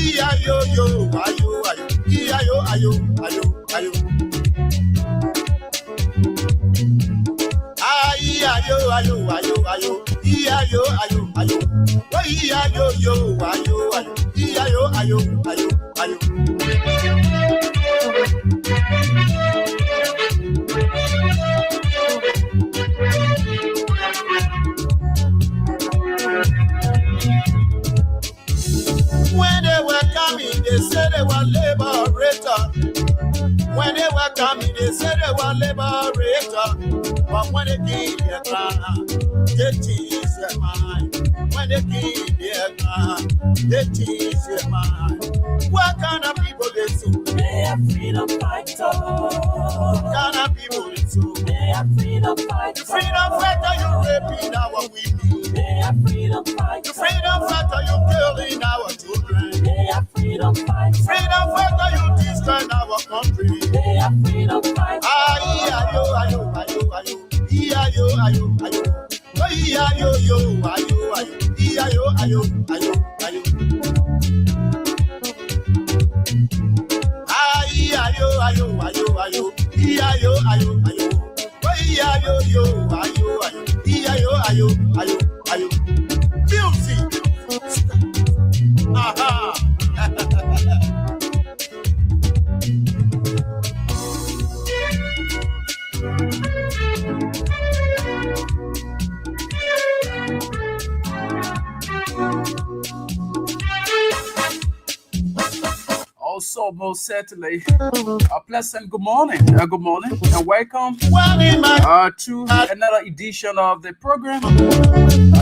Ayo, ayo, ayo, ayo, ayo. Ayo, ayo, ayo, ayo, ayo, ayo, ayo. Ayo, ayo, ayo, ayo. When they were coming, they said they were liberator. When they were coming, they said they were liberator. But when they came their crown, they changed their mind. When they came their crown, they changed their mind. What kind of people they sue? They are freedom fighters. What kind of people they sue? They are freedom fighters. Freedom fighter, you raping our women. They are freedom fighters. You freedom fighter, you killing our children. They are freedom fighters. Freedom fighter, you destroying our country. They are freedom fighters. Ayo, ayo, ayo, ayo. Ayo, ayo, ayo. Ayo, ayo, ayo, ayo. Ayo, ayo, ayo, ayo. Ayo, ayo, ayo, ayo. Ayo, ayo, ayo. Ayo, ayo, ayo. Music. Aha. Also, most certainly, a pleasant good morning, and welcome to another edition of the program,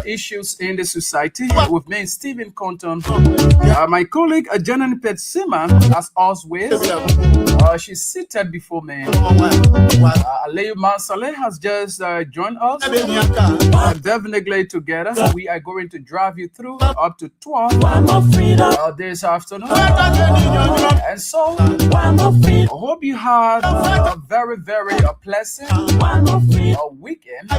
Issues in the Society, with me, Stephen Compton. My colleague, Janan Petsima, as always, she's seated before me. Aleyu Mansale has just joined us. Definitely together, we are going to drive you through up to 12 this afternoon. And so, I hope you had a very, very pleasant weekend.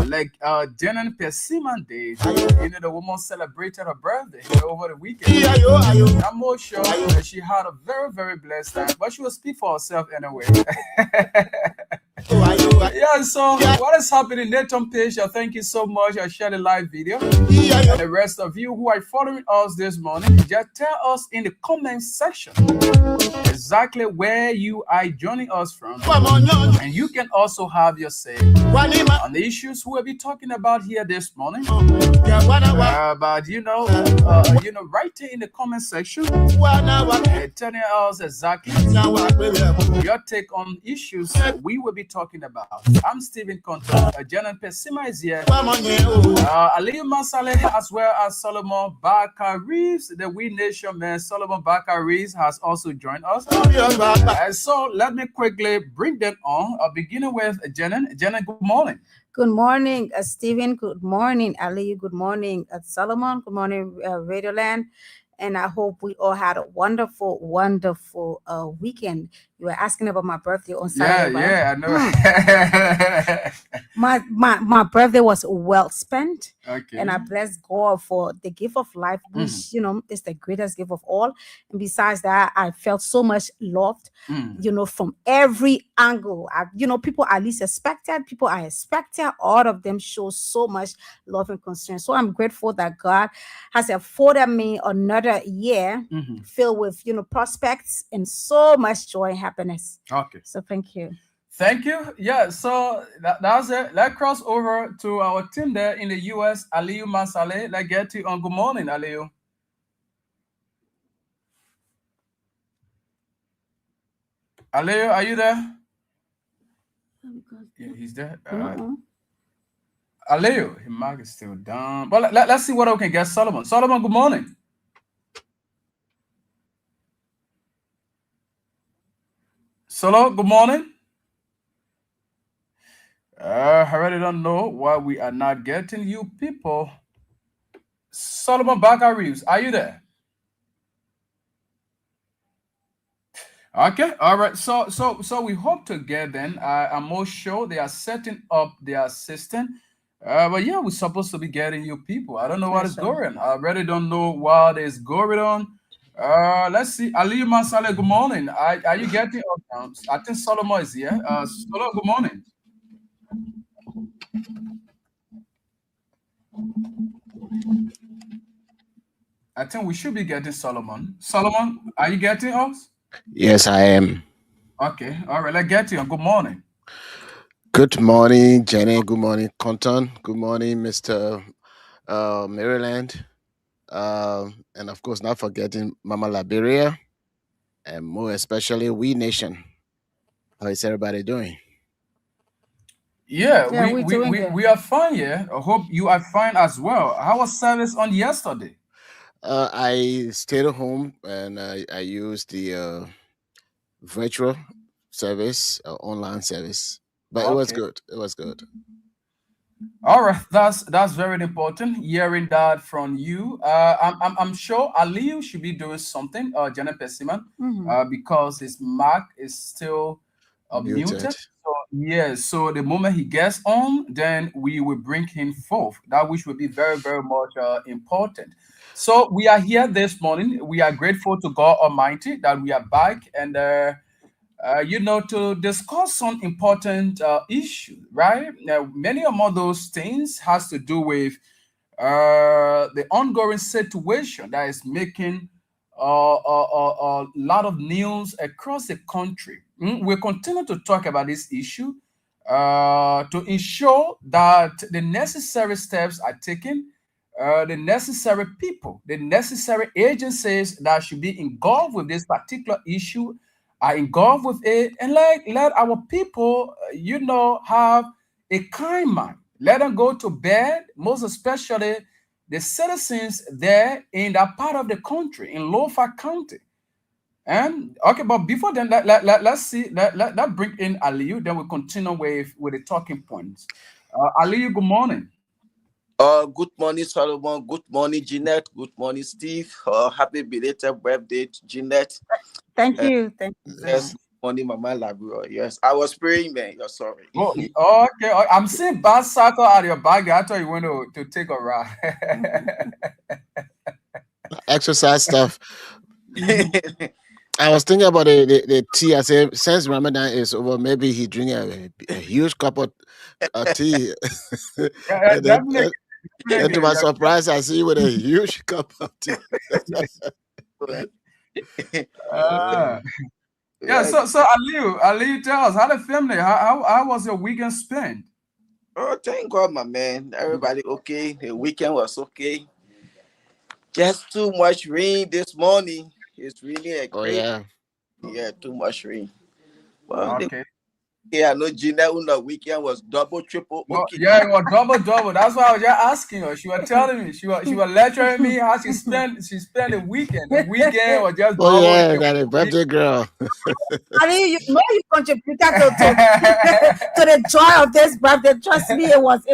Like Janan Persiman did. You know, the woman celebrated her birthday over the weekend. I'm more sure that she had a very, very blessed time. But she will speak for herself anyway. Yeah, so what is happening? Nathan Pesha, thank you so much. I shared a live video. And the rest of you who are following us this morning, just tell us in the comment section exactly where you are joining us from. And you can also have your say on the issues we'll be talking about here this morning. But write it in the comment section, telling us exactly your take on issues we will be talking about. I'm Stephen Compton. Janan Pesima is here. Aleyu Mansale, as well as Solomon Barker Reeves, the We Nation man. Solomon Barker Reeves has also joined us. And so let me quickly bring them on. Beginning with Janan. Janan, good morning. Good morning, Stephen. Good morning, Ali. Good morning, Solomon. Good morning, Radioland. And I hope we all had a wonderful, wonderful weekend. You were asking about my birthday on Saturday. Yeah, I know. My birthday was well spent. Okay. And I bless God for the gift of life, which, is the greatest gift of all. And besides that, I felt so much loved, from every angle. People at least expected, people I expected, all of them show so much love and concern. So I'm grateful that God has afforded me another year filled with, prospects and so much joy and happiness. Okay. So thank you. Thank you. Yeah, so that's it. Let's cross over to our team there in the U.S., Aleyu Mansale. Let's get to you on. Good morning, Aleyu. Aleyu, are you there? Yeah, he's there. Aleyu, his mic is still down. But let's see what I can get. Solomon, good morning. Solo, good morning. I really don't know why we are not getting you people. Solomon Barker Reeves, are you there? Okay, all right. So we hope to get them. I'm more sure they are setting up their system. But yeah, we're supposed to be getting you people. I don't know what is going on. I really don't know what is going on. Let's see. Ali Masale, good morning. Are you getting up? I think Solomon is here. Solomon, good morning. I think we should be getting Solomon. Solomon, are you getting us? Yes, I am. Okay, all right, let's get you. Good morning. Good morning, Jenny. Good morning, Compton. Good morning, Mr. Maryland. And of course, not forgetting Mama Liberia, and more especially We Nation. How is everybody doing? Yeah, Yeah, we're doing good. we are fine. Yeah, I hope you are fine as well. How was service on yesterday? I stayed at home and I used the virtual service, online service, but it was Okay. good. It was good. All right, that's very important. Hearing that from you, I'm sure Aliu should be doing something, Janet Pessiman, Mhm. because his mic is still muted. Muted. So yeah, so the moment he gets on, then we will bring him forth. That which will be very very much important. So we are here this morning. We are grateful to God Almighty that we are back and. To discuss some important issue, right? Now, many of those things has to do with the ongoing situation that is making a lot of news across the country. We continue to talk about this issue to ensure that the necessary steps are taken, the necessary people, the necessary agencies that should be involved with this particular issue are involved with it, and let our people, have a kind mind. Let them go to bed, most especially the citizens there in that part of the country, in Lofa County. And okay, but before then, let's see, let bring in Aliyu, then we'll continue with the talking points. Aliyu, good morning. Good morning, Solomon. Good morning, Jeanette. Good morning, Steve. Happy belated birthday, Jeanette. Thank you. Thank you. Yes, good morning, Mama Labrador. Yes, I was praying, man. You're sorry. Oh, okay. I'm seeing bad circle out of your bag. I thought you went to take a ride. Exercise stuff. I was thinking about the tea. I said, since Ramadan is over, maybe he drink a huge cup of tea. Yeah, and, then, definitely. and to my surprise, I see you with a huge cup of tea. Yeah. So Aliyu, tell us how the family. How was your weekend spent? Oh, thank God, my man. Everybody okay. The weekend was okay. Just too much rain this morning. It's really a great. Yeah, too much rain. Well, Okay. Yeah, no, Gina, on the weekend was double, triple. Well, Okay. yeah, it was double. That's why I was just asking her. She was telling me, she was lecturing me how she spent the weekend. The weekend was just double. Yeah, that a birthday girl. I mean, you contributed to the joy of this birthday. Trust me, it was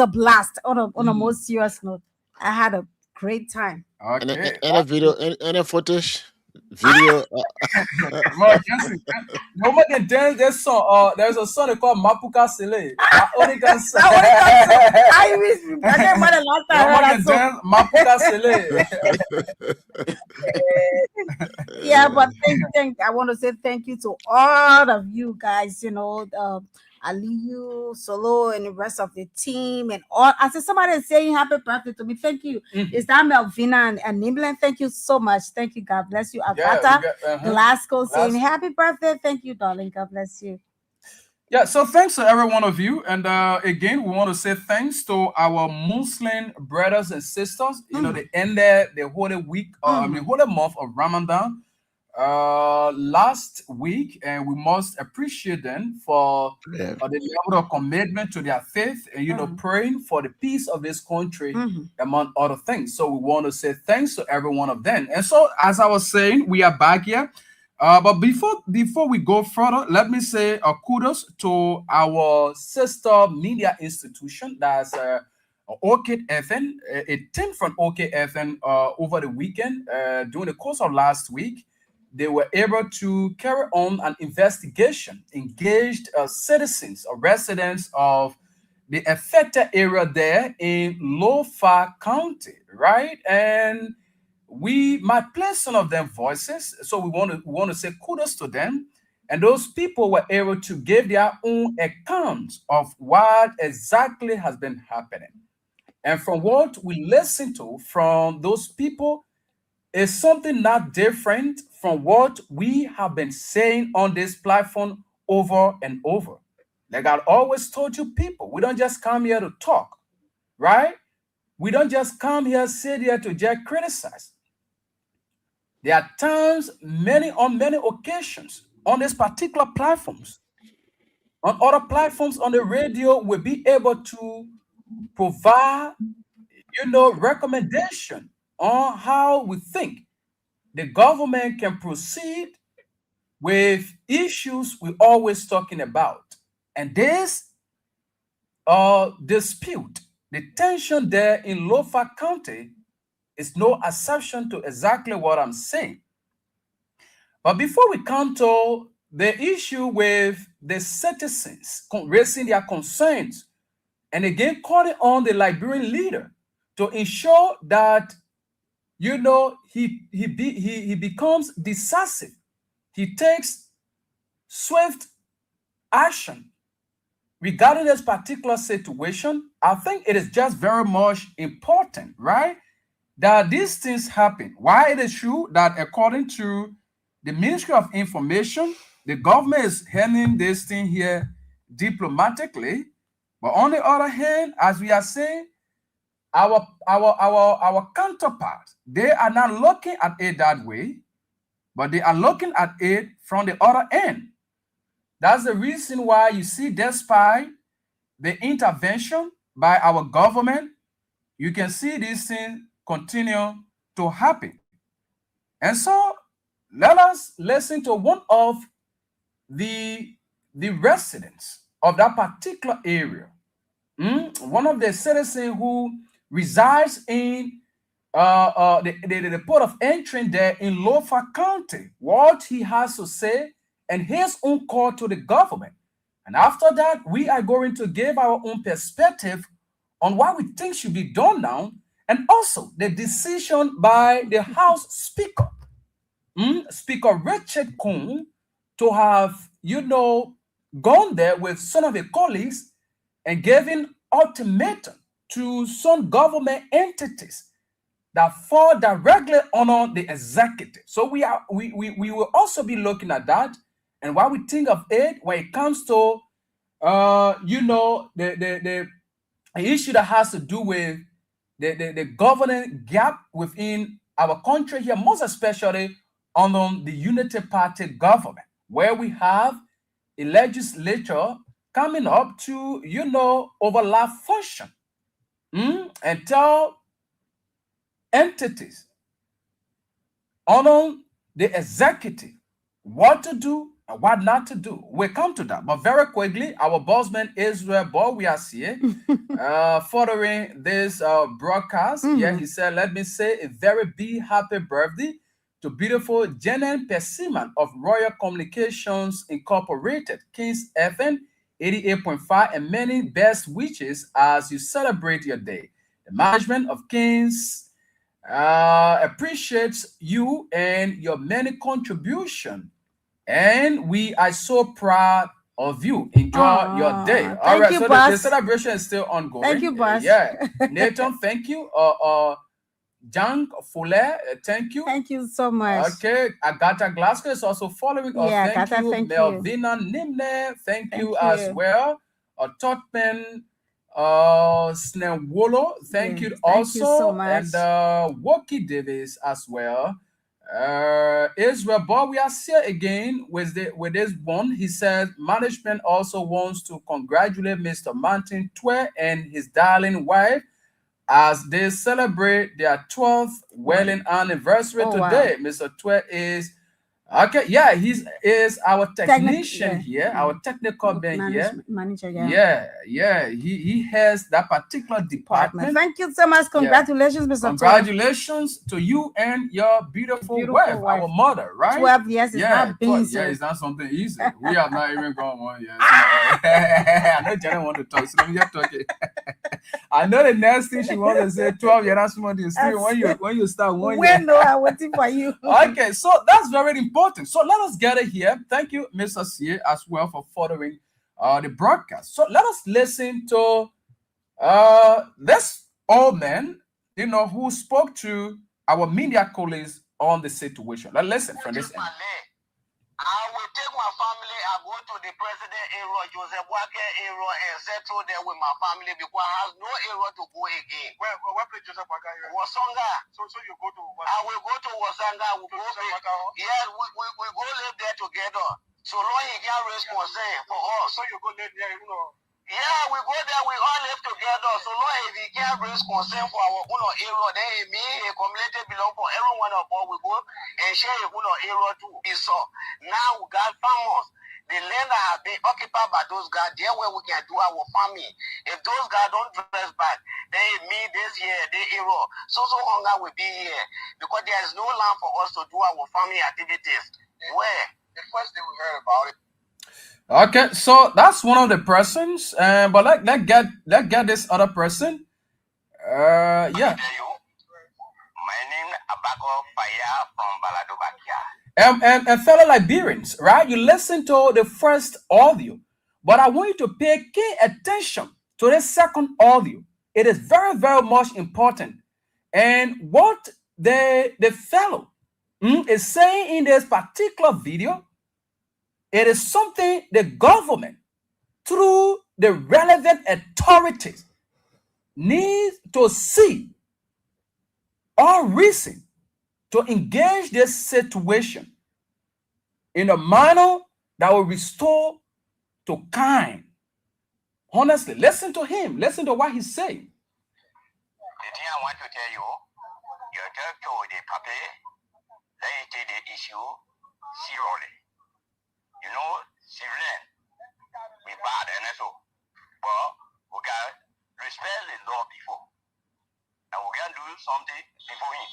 a blast. On a more serious note, I had a great time. Okay. Any video, any footage, video. Well, Jesse, nobody can dance that song. There's a song called Mapuka Sele. I only can sing. I can't remember the last time I heard that song. Mapuka Sele. Yeah, but I want to say thank you to all of you guys. Aliyu, Solo, and the rest of the team, and all. I said somebody is saying happy birthday to me. Thank you. Is that Melvina and Nimblin? Thank you so much. Thank you. God bless you. Agata Glasgow saying happy birthday. Thank you, darling. God bless you. Yeah, so thanks to every one of you. And again, we want to say thanks to our Muslim brothers and sisters. They ended the holy week, holy month of Ramadan last week, and we must appreciate them for the level of commitment to their faith and praying for the peace of this country, among other things. So we want to say thanks to every one of them. And so, as I was saying, we are back here. But before we go further, let me say kudos to our sister media institution, that's Orchid FM, a team from Orchid FM over the weekend, during the course of last week. They were able to carry on an investigation, engaged citizens or residents of the affected area there in Lofa County, right? And we might play some of them voices. So we want to say kudos to them. And those people were able to give their own accounts of what exactly has been happening. And from what we listen to from those people is something not different from what we have been saying on this platform over and over. Like I always told you people, we don't just come here to talk, right? We don't just come here, sit here to just criticize. There are times, on many occasions, on these particular platforms, on other platforms on the radio, we'll be able to provide, recommendation on how we think the government can proceed with issues we're always talking about. And this dispute, the tension there in Lofa County is no exception to exactly what I'm saying. But before we come to the issue with the citizens raising their concerns, and again calling on the Liberian leader to ensure that he becomes decisive, he takes swift action regarding this particular situation, I think it is just very much important, right, that these things happen. Why it is true that according to the Ministry of Information, the government is handling this thing here diplomatically, but on the other hand, as we are saying, our counterparts, they are not looking at it that way, but they are looking at it from the other end. That's the reason why you see, despite the intervention by our government, you can see these things continue to happen. And so let us listen to one of the residents of that particular area, one of the citizens who resides in the port of entry there in Lofa County, what he has to say and his own call to the government. And after that, we are going to give our own perspective on what we think should be done now, and also the decision by the House Speaker, Speaker Richard Kuhn, to have, gone there with some of his colleagues and giving ultimatum to some government entities that fall directly under the executive. So we will also be looking at that and what we think of it when it comes to the issue that has to do with the governing gap within our country here, most especially under the Unity Party government, where we have a legislature coming up to overlap function and tell entities under the executive what to do and what not to do. We'll come to that. But very quickly, our bossman Israel Bowias here, following this broadcast, he said, let me say a very big happy birthday to beautiful Jenen Persiman of Royal Communications Incorporated, Kings FM 88.5, and many best wishes as you celebrate your day. The management of Kings appreciates you and your many contributions, and we are so proud of you. Enjoy your day. All right, so the celebration is still ongoing. Thank you, boss. Nathan, thank you. Jang Fuller, thank you. Thank you so much. Okay, Agatha Glasgow is also following us. Yeah, thank Agatha, you. thank Melvina Nimne, thank you as well. Totman Snewolo, thank you also. Thank you so much. And Woki Davis as well. Israel Bob, we are here again with this one. He says management also wants to congratulate Mr. Martin Twe and his darling wife as they celebrate their 12th wedding anniversary today. Wow. Mr. Twe is Okay, yeah, is our technician here, our technical man here. Manager, yeah. He has that particular department. Thank you so much. Congratulations, Mr. Congratulations to you and your beautiful wife, our mother, right? 12 years is not being so. Yeah, it's not something easy. We have not even gone 1 year. I know Jenny want to talk, so let me just talk it. I know the next thing she wants to say 12 years, that's still when you start 1 year. No, I'm waiting for you. Okay, so that's very important. So let us get it here. Thank you, Mr. Sie, as well for furthering the broadcast. So let us listen to this old man, who spoke to our media colleagues on the situation. Let's listen from this end. I will take my family, I go to the president area, Joseph Walker area, and settle there with my family because I have no area to go again. Where place Joseph Walker area? Wasanga. So you go to Wasanga? I will go to Wasanga. Yes, we go live there together. So long he can raise concern for us. So you go live there, Yeah, we go there, we all live together. So long if he can raise concern for our own area, then me, a community belong for everyone of us. We go and share a own area too. So now we got farmers. The land that has been occupied by those guys, there where we can do our farming. If those guys don't dress back, then me this year, the area, so hunger will be here. Because there is no land for us to do our farming activities. Where? The first thing we heard about it. Okay, so that's one of the persons, but let's get this other person. Yeah. My name is Abako Faya from Baladobakia. And fellow Liberians, right? You listen to the first audio, but I want you to pay key attention to the second audio. It is very, very much important. And what the fellow is saying in this particular video, it is something the government, through the relevant authorities, needs to see or reason to engage this situation in a manner that will restore to kind. Honestly, listen to him. Listen to what he's saying. The thing I want to tell you, you talk to the paper, they take the issue seriously. Civilian, we bad and so, but we can respect the law before, and we can do something before him.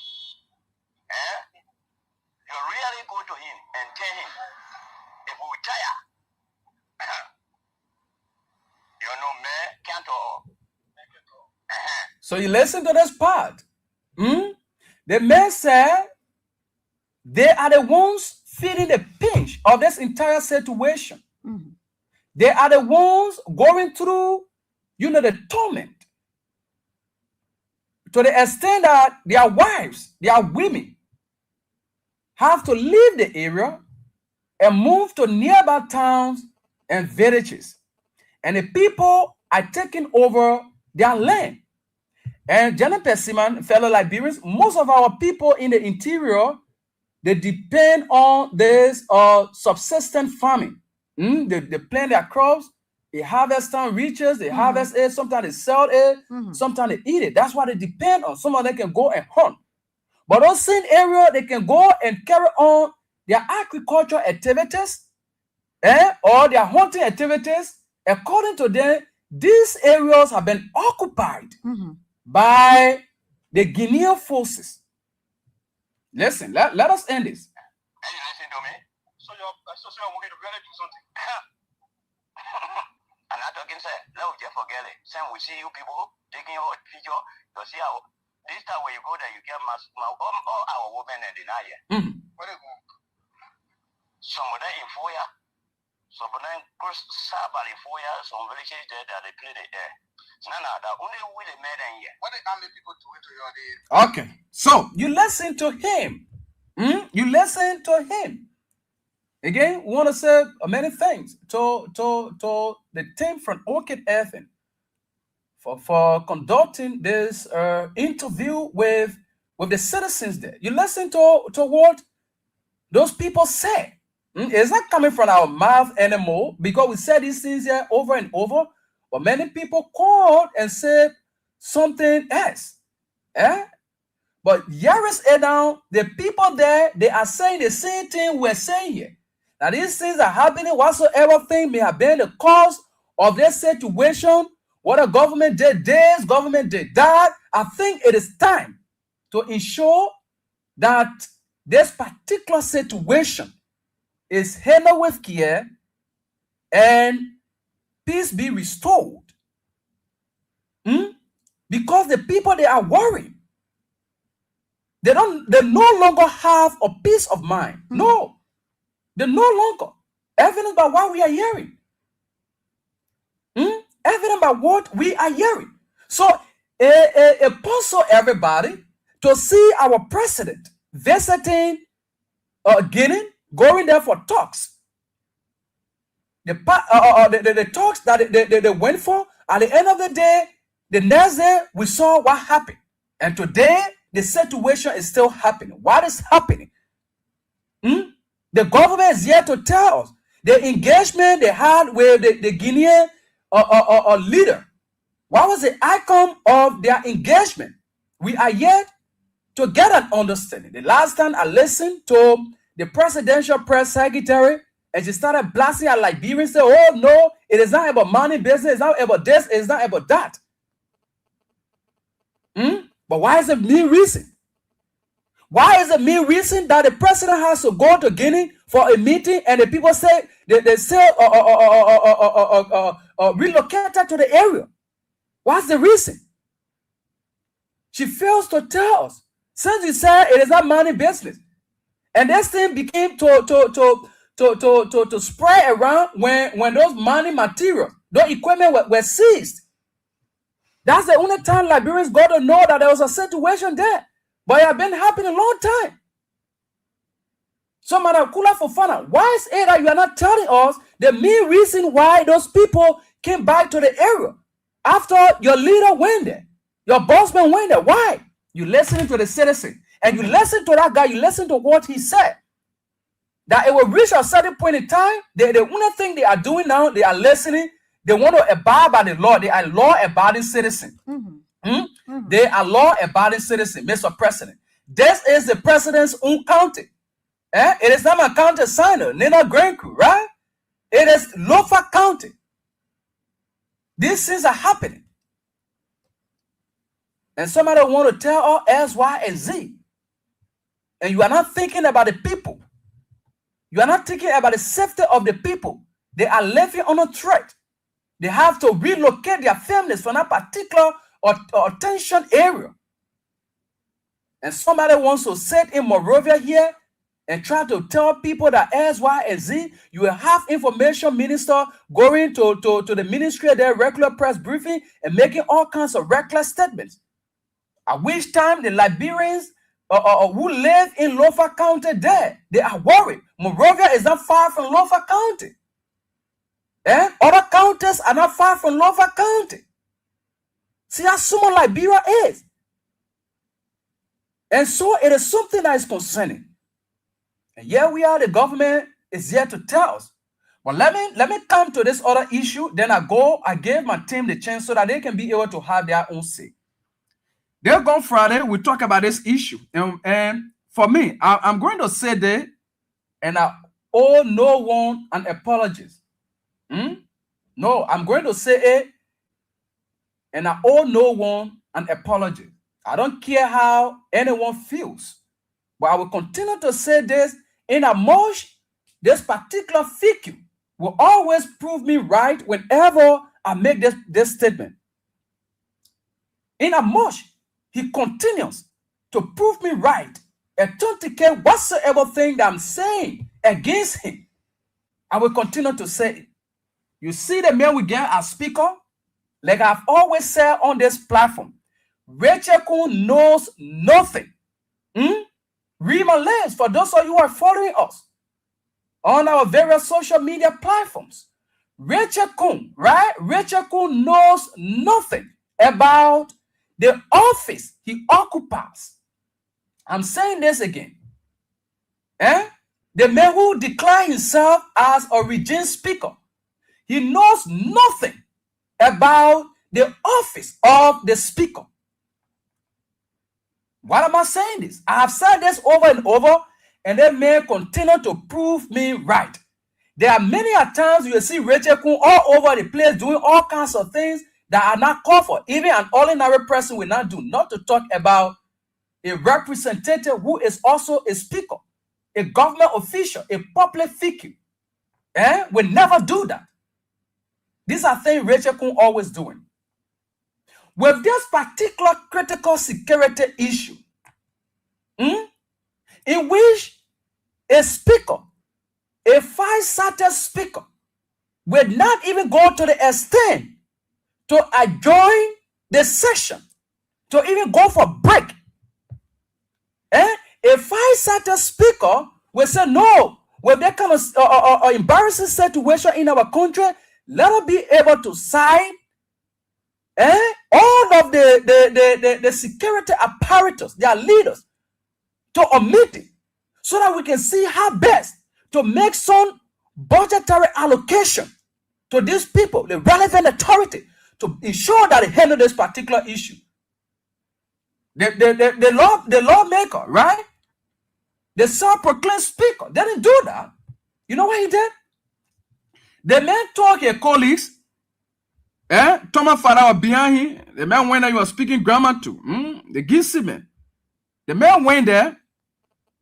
You really go to him and tell him, if we tire, man can't talk. So you listen to this part. The man said they are the ones feeling the pinch of this entire situation. They are the ones going through, the torment, to the extent that their wives, their women, have to leave the area and move to nearby towns and villages. And the people are taking over their land. And Jenny Pessiman, fellow Liberians, most of our people in the interior, they depend on this subsistence farming. They plant their crops, they harvest time reaches, they harvest it, sometimes they sell it, sometimes they eat it. That's what they depend on. Some of them can go and hunt. But those same area, they can go and carry on their agricultural activities or their hunting activities. According to them, these areas have been occupied by the Guinean forces. Listen, let us end this. Hey, you listen to me? So you're moving to really do something. And I'm talking, say, no, just forget it. Same, we see you people taking your picture. You see how this time when you go there, you get all our women and deny it. Where they go? Some of them in Foya, some of them cross Sabal in Foya, some villages there that they play there. No, that only with the men in here. What the army people doing to your day? Okay, so you listen to him. You listen to him. Again, we want to say many things to the team from Orchid FM for conducting this interview with the citizens there. You listen to what those people say. It's not coming from our mouth anymore because we said these things here over and over. But many people called and said something else. But years now, the people there, they are saying the same thing we're saying here. Now these things are happening, whatsoever thing may have been the cause of this situation, what a government did this, government did that. I think it is time to ensure that this particular situation is handled with care and peace be restored. Because the people, they are worried. They no longer have a peace of mind. No, they no longer. Evident by what we are hearing. Evident by what we are hearing. So, it also everybody to see our president visiting Guinea, going there for talks. The talks that they went for, at the end of the day, the next day, we saw what happened. And today, the situation is still happening. What is happening? The government is here to tell us the engagement they had with the Guinean leader. What was the outcome of their engagement? We are yet to get an understanding. The last time I listened to the presidential press secretary, and she started blasting at Liberians, say, oh no, it is not about money business, it's not about this, it's not about that. But why is it main reason? Why is the main reason that the president has to go to Guinea for a meeting and the people say they say relocated to the area? What's the reason? She fails to tell us. Since you said it is not money business, and this thing became to spread around when those money materials, those equipment were seized. That's the only time Liberians got to know that there was a situation there. But it had been happening a long time. So, Madam Kula Fofana, why is it that you are not telling us the main reason why those people came back to the area after your leader went there, your bossman went there? Why? You listening to the citizen, and you listen to that guy, you listen to what he said. That it will reach a certain point in time, the only thing they are doing now, they are listening. They want to abide by the law. They are law-abiding citizens. They are law-abiding citizens, Mr. President. This is the president's own county. It is not my county signer, Nina Granku, right? It is Lofa County. These things are happening. And somebody want to tell all S, Y, and Z. And you are not thinking about the people. You are not thinking about the safety of the people. They are living on a threat. They have to relocate their families from a particular or tension area. And somebody wants to sit in Monrovia here and try to tell people that S, Y, and Z, you will have information minister going to the ministry of their regular press briefing and making all kinds of reckless statements. At which time the Liberians who live in Lofa County there, they are worried. Monrovia is not far from Lofa County. Other counties are not far from Lofa County. See how small Liberia is. And so it is something that is concerning. And here we are, the government is here to tell us. But let me come to this other issue. Then I gave my team the chance so that they can be able to have their own say. They're gone Friday, we talk about this issue. And for me, I'm going to say that, and I owe no one an apology. No, I'm going to say it, and I owe no one an apology. I don't care how anyone feels, but I will continue to say this in a much this particular figure will always prove me right whenever I make this statement. In a much he continues to prove me right and authenticate whatsoever thing that I'm saying against him, I will continue to say it. You see the man we get as speaker, like I've always said on this platform, Rachel Kun knows nothing. Read my list for those of you who are following us on our various social media platforms. Rachel Kun, right? Rachel Kun knows nothing about the office he occupies. I'm saying this again. The man who declared himself as a region speaker, he knows nothing about the office of the speaker. Why am I saying this? I have said this over and over, and they may continue to prove me right. There are many times you will see Rachel Kun all over the place doing all kinds of things that are not called for. Even an ordinary person will not do. Not to talk about a representative who is also a speaker, a government official, a public figure. Will never do that. These are things Rachel Kun always doing. With this particular critical security issue, in which a speaker, a five-sided speaker, will not even go to the extent to adjourn the session, to even go for break. A five-sided speaker will say, no, with that kind of embarrassing situation in our country, let us be able to sign all of the security apparatus, their leaders, to a meeting so that we can see how best to make some budgetary allocation to these people, the relevant authority, to ensure that they handle this particular issue. The lawmaker, right? The self-proclaimed speaker didn't do that. You know what he did? The man told his colleagues, Thomas Farah behind him, the man went there, he was speaking grammar to. The Gisiman. The man went there,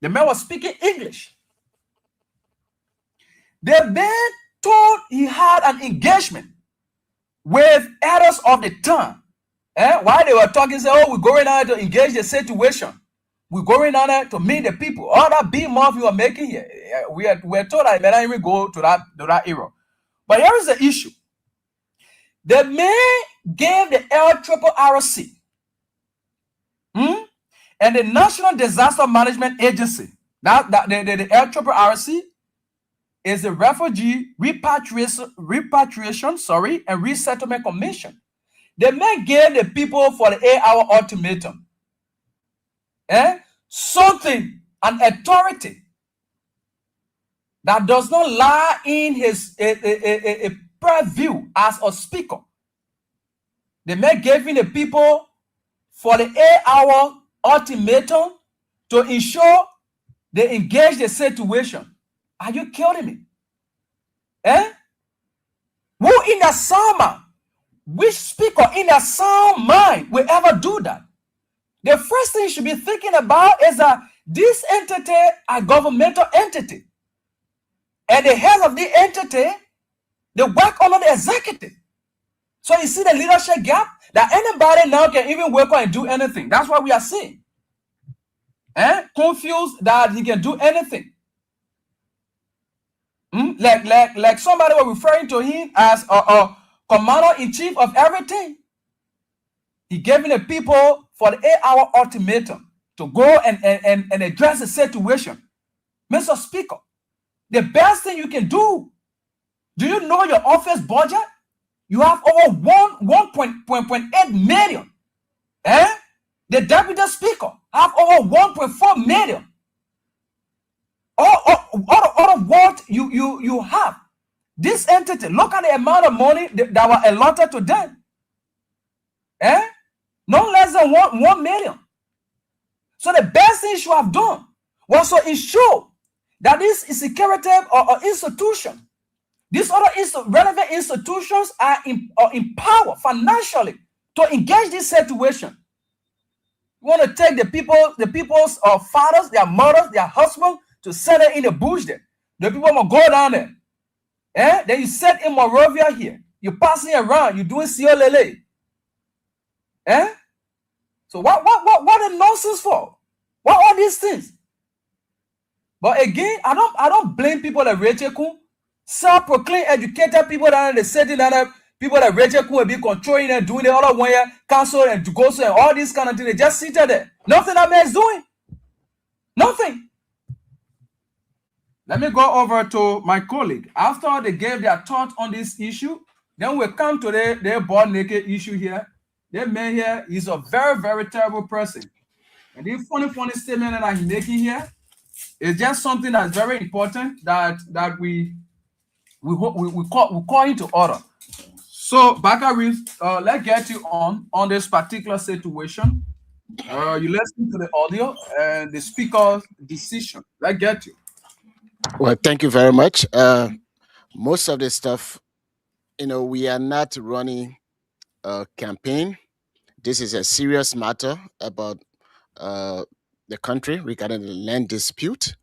the man was speaking English. The man told he had an engagement with elders of the town. While they were talking, say, oh, we're going out to engage the situation. We're going down there to meet the people. All that big mouth you are making here, we're told that it may not even go to that era. But here is the issue. The man gave the LRRC and the National Disaster Management Agency, the LRRC is the Refugee Repatriation, and Resettlement Commission. The man gave the people for the 8-hour ultimatum. Something, an authority that does not lie in his purview as a speaker. The man gave the people for the 8-hour ultimatum to ensure they engage the situation. Are you kidding me? Who in the sound mind, which speaker in the sound mind will ever do that? The first thing you should be thinking about is that this entity are governmental entity. And the head of the entity, they work under the executive. So you see the leadership gap, that anybody now can even work on and do anything. That's what we are seeing. Confused that he can do anything. Like somebody was referring to him as a commander-in-chief of everything. He gave the people for the 8-hour ultimatum to go and address the situation. Mr. Speaker, the best thing you can do you know your office budget? You have over 1.8 million. The deputy speaker have over 1.4 million. All of what you have. This entity, look at the amount of money that were allotted to them. No less than 1 million. So the best thing you have done was to ensure that this security or institution, these other relevant institutions are empowered financially to engage this situation. You want to take the people's fathers, their mothers, their husbands to settle in the bush there. The people will go down there. Then you set in Morovia here. You're passing around. You're doing CLLA. So what the nonsense for? What all these things? But again, I don't blame people like Rachel Kun, self-proclaimed educated people that they setting that people like Rachel Kun will be controlling and doing the other one year, council and to go so and all these kind of things. They just sit there. Nothing that man is doing. Nothing. Let me go over to my colleague. After they gave their thought on this issue, then we come to their board naked issue here. That man here is a very, very terrible person. And the funny statement that I'm making here is just something that's very important that we call into order. So, Bakari, let's get you on this particular situation. You listen to the audio and the speaker's decision. I get you. Well, thank you very much. Most of the stuff, we are not running a campaign. This is a serious matter about the country regarding the land dispute.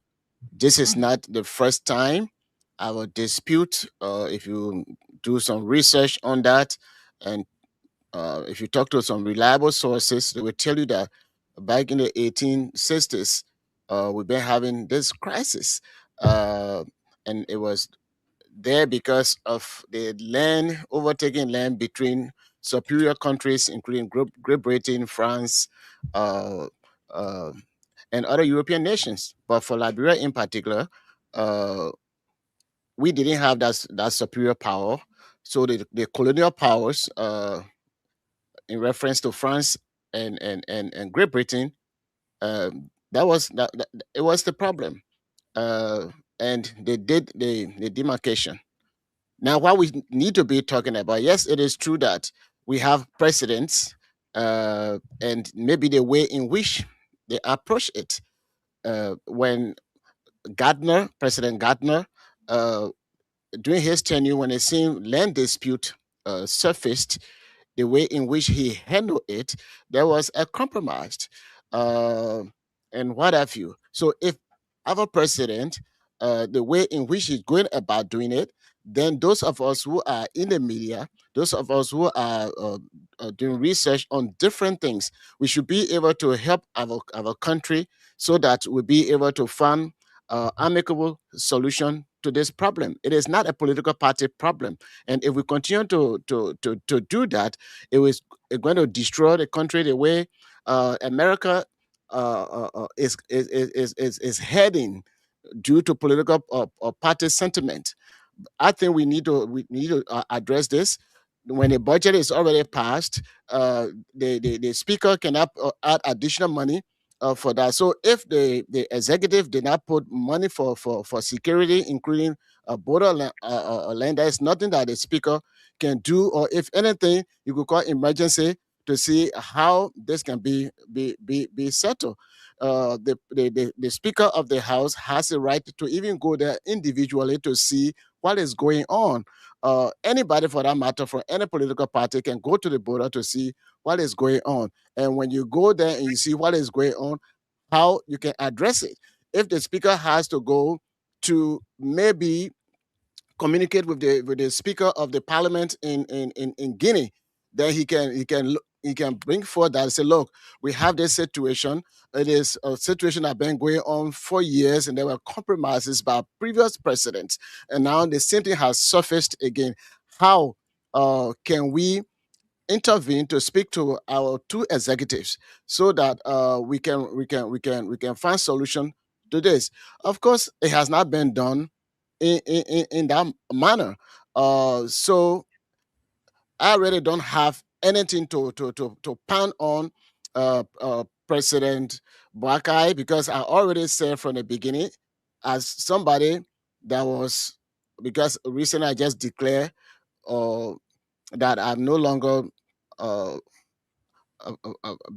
This is not the first time our dispute. If you do some research on that, and if you talk to some reliable sources, they will tell you that back in the 1860s, we've been having this crisis. And it was there because of the land, overtaking land between superior countries, including Great Britain, France, uh, uh, and other European nations. But for Liberia in particular, we didn't have that superior power. So the colonial powers, in reference to France and Great Britain, it was the problem. And they did the demarcation. Now, what we need to be talking about, yes, it is true that we have precedents, and maybe the way in which they approach it. When President Gardner, during his tenure, when a same land dispute surfaced, the way in which he handled it, there was a compromise, uh, and what have you. So if our president, the way in which he's going about doing it, then those of us who are in the media, those of us who are doing research on different things, we should be able to help our country so that we'll be able to find amicable solution to this problem. It is not a political party problem. And if we continue to do that, it was going to destroy the country the way America is heading due to political or party sentiment. I think we need to address this. When the budget is already passed, the speaker cannot add additional money for that. So if the executive did not put money for security, including border land, there is nothing that the speaker can do. Or if anything, you could call emergency to see how this can be settled. The speaker of the house has the right to even go there individually to see what is going on. Anybody for that matter, from any political party, can go to the border to see what is going on. And when you go there and you see what is going on, how you can address it. If the speaker has to go to maybe communicate with the speaker of the parliament in Guinea, then he can bring forth that and say, look, we have this situation. It is a situation that has been going on for years, and there were compromises by previous presidents, and now the same thing has surfaced again. How can we intervene to speak to our two executives so that we can find solution to this? Of course, it has not been done in that manner. So I really don't have anything to pound on President Boakai, because I already said from the beginning, as somebody that was, because recently I just declared that I'm no longer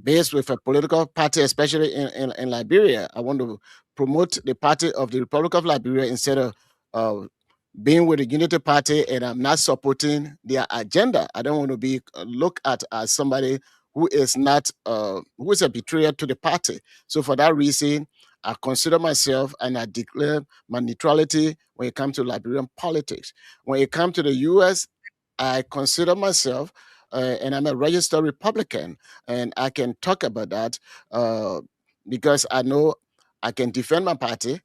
based with a political party, especially in Liberia. I want to promote the party of the Republic of Liberia instead of being with the Unity Party, and I'm not supporting their agenda. I don't want to be looked at as somebody who is not who is a betrayer to the party. So for that reason, I consider myself and I declare my neutrality when it comes to Liberian politics. When it comes to the U.S., I consider myself, and I'm a registered Republican, and I can talk about that because I know I can defend my party.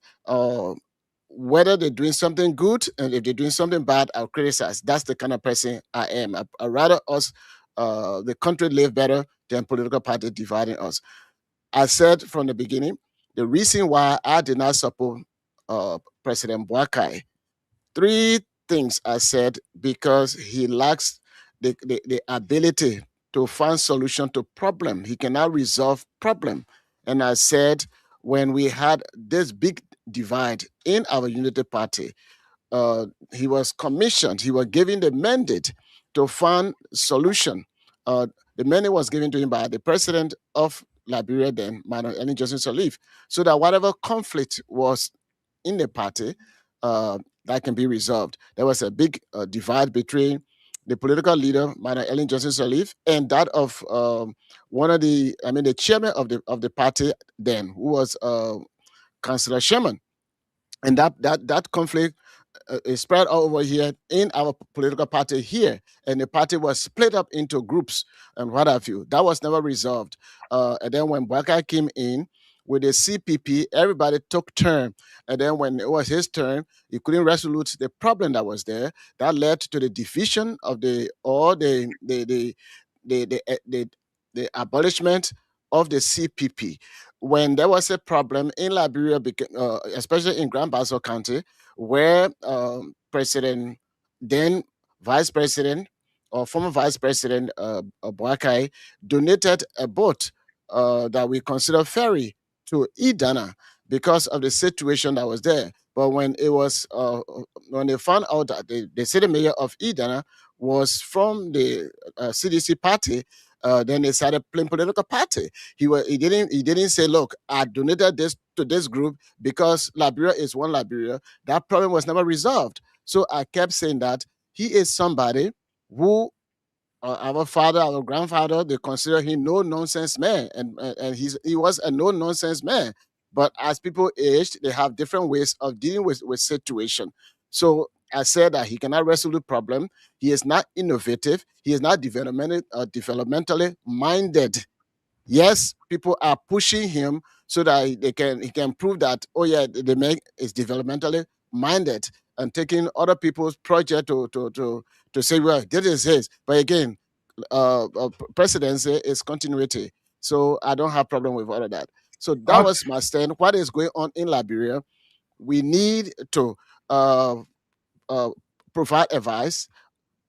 Whether they're doing something good, and if they're doing something bad, I'll criticize. That's the kind of person I am. I'd rather us, the country, live better than political party dividing us. I said from the beginning, the reason why I did not support President Boakai, three things I said: because he lacks the ability to find solution to problem. He cannot resolve problem. And I said, when we had this big divide in our Unity Party, he was commissioned, he was given the mandate to find solution. The mandate was given to him by the president of Liberia then, Madam Ellen Johnson Sirleaf, so that whatever conflict was in the party, that can be resolved. There was a big divide between the political leader, Madam Ellen Johnson Sirleaf, and that of the chairman of the party then, who was Councillor Sherman. And that conflict is spread all over here in our political party here, and the party was split up into groups and what have you. That was never resolved. And then when Boakai came in with the CPP, everybody took turn. And then when it was his turn, he couldn't resolve the problem that was there. That led to the division of the abolishment of the CPP. When there was a problem in Liberia, especially in Grand Bassa County, where President, then Vice President, or former Vice President Boakai donated a boat that we consider ferry to Idana because of the situation that was there. But when it was when they found out that the city mayor of Idana was from the CDC party, then they started playing political party. He didn't say, look, I donated this to this group because Liberia is one Liberia. That problem was never resolved. So I kept saying that he is somebody who our father, our grandfather, they consider him no nonsense man, and he was a no nonsense man. But as people aged, they have different ways of dealing with situation. So I said that he cannot resolve the problem. He is not innovative. He is not developmentally minded. Yes, people are pushing him so that he can prove that, oh yeah, the man is developmentally minded and taking other people's project to say, well, this is his. But again, presidency is continuity. So I don't have problem with all of that. So that was my stand. What is going on in Liberia? We need to provide advice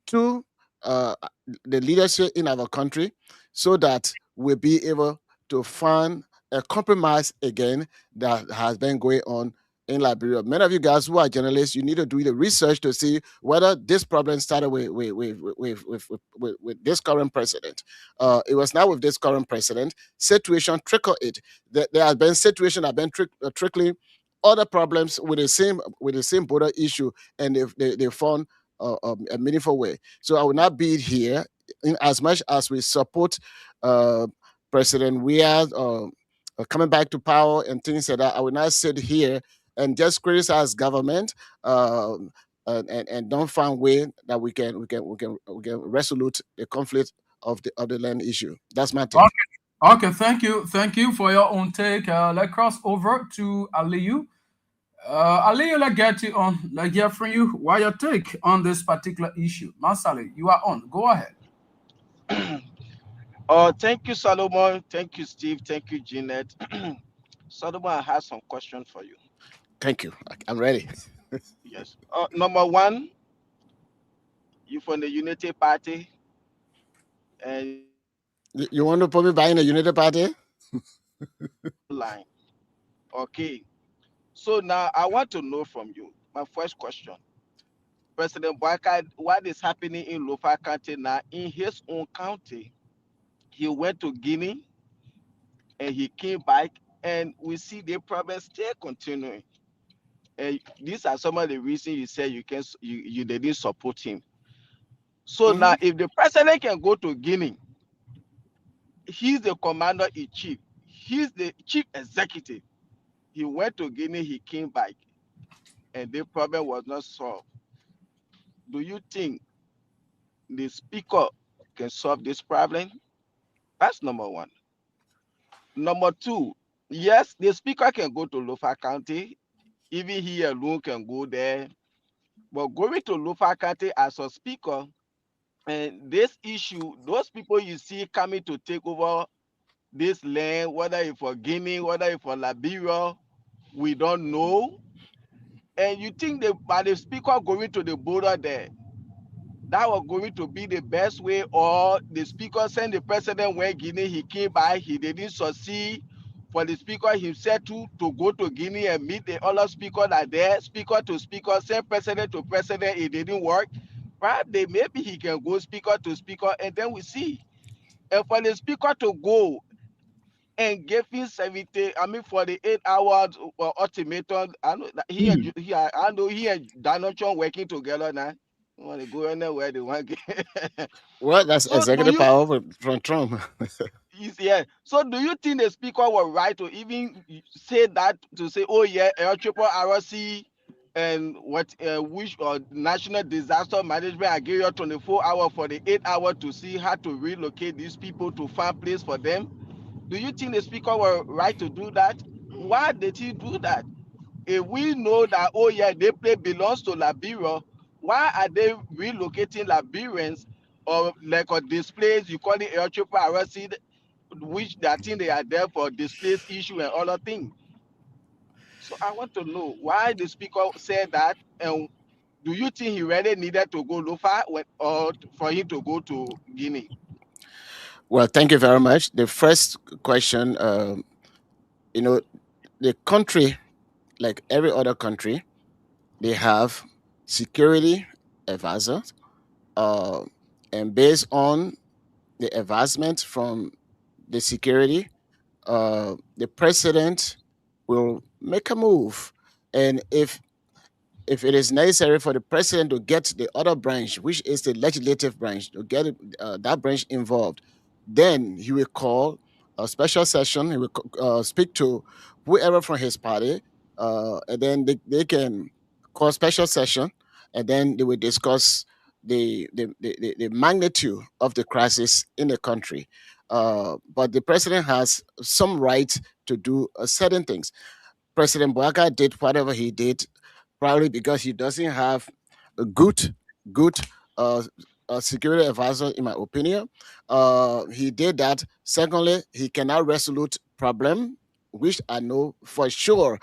to the leadership in our country so that we'll be able to find a compromise again that has been going on in Liberia. Many of you guys who are journalists, you need to do the research to see whether this problem started with this current president. It was not with this current president. Situation trickled it. There has been situation that have been trickling other problems with the same border issue, and they found a meaningful way. So I will not be here in as much as we support President Weah coming back to power and things like that. I will not sit here and just criticize government and don't find way that we can resolve the conflict of the land issue. That's my take. Okay, thank you for your own take. Let's cross over to Aliyu. Aliyu, let's get you on. Let's hear from you. What your take on this particular issue? Masali, you are on. Go ahead. Thank you, Solomon. Thank you, Steve. Thank you, Jeanette. Solomon, I have some questions for you. Thank you. I'm ready. Yes. Number one, you from the Unity Party, and you want to put me back in the Unity Party? Line. Okay. So now I want to know from you. My first question: President Boakai, what is happening in Lofa County now? In his own county, he went to Guinea, and he came back, and we see the problem still continuing. And these are some of the reasons you say you didn't support him. So now, if the president can go to Guinea, he's the commander-in-chief. He's the chief executive. He went to Guinea, he came back, and the problem was not solved. Do you think the speaker can solve this problem? That's number one. Number two, yes, the speaker can go to Lofa County. Even he alone can go there. But going to Lofa County as a speaker, and this issue, those people you see coming to take over this land, whether it's for Guinea, whether it's for Liberia, we don't know. And you think that by the speaker going to the border there, that was going to be the best way, or the speaker sent the president when Guinea, he came by, he didn't succeed, for the speaker himself to go to Guinea and meet the other speaker that there, speaker to speaker, send president to president, it didn't work. Probably maybe he can go speaker to speaker, and then we see. And for the speaker to go and giving 48 hours ultimatum. I know that I know he and Donald Trump working together now. They want to go anywhere they want. Well, that's So do executive you? power from Trump. Yeah. So do you think the speaker was right to even say that, to say, oh yeah, triple RC and which national disaster management, I give you 24 hours for the 8 hours to see how to relocate these people to find place for them? Do you think the speaker was right to do that? Why did he do that? If we know that, oh yeah, they play belongs to Liberia, why are they relocating Liberians or like or displaced? You call it triple RC, which they think they are there for displaced issue and other things. So I want to know why the speaker said that, and do you think he really needed to go Lofa or for him to go to Guinea? Well, thank you very much. The first question, the country, like every other country, they have security advisors, and based on the advancement from the security, the president will make a move, and if it is necessary for the president to get the other branch, which is the legislative branch, to get that branch involved, then he will call a special session. He will speak to whoever from his party, and then they can call special session, and then they will discuss the magnitude of the crisis in the country. But the president has some right to do certain things. President Boaga did whatever he did, probably because he doesn't have a good uh, security advisor, in my opinion. He did that. Secondly, he cannot resolute problem, which I know for sure,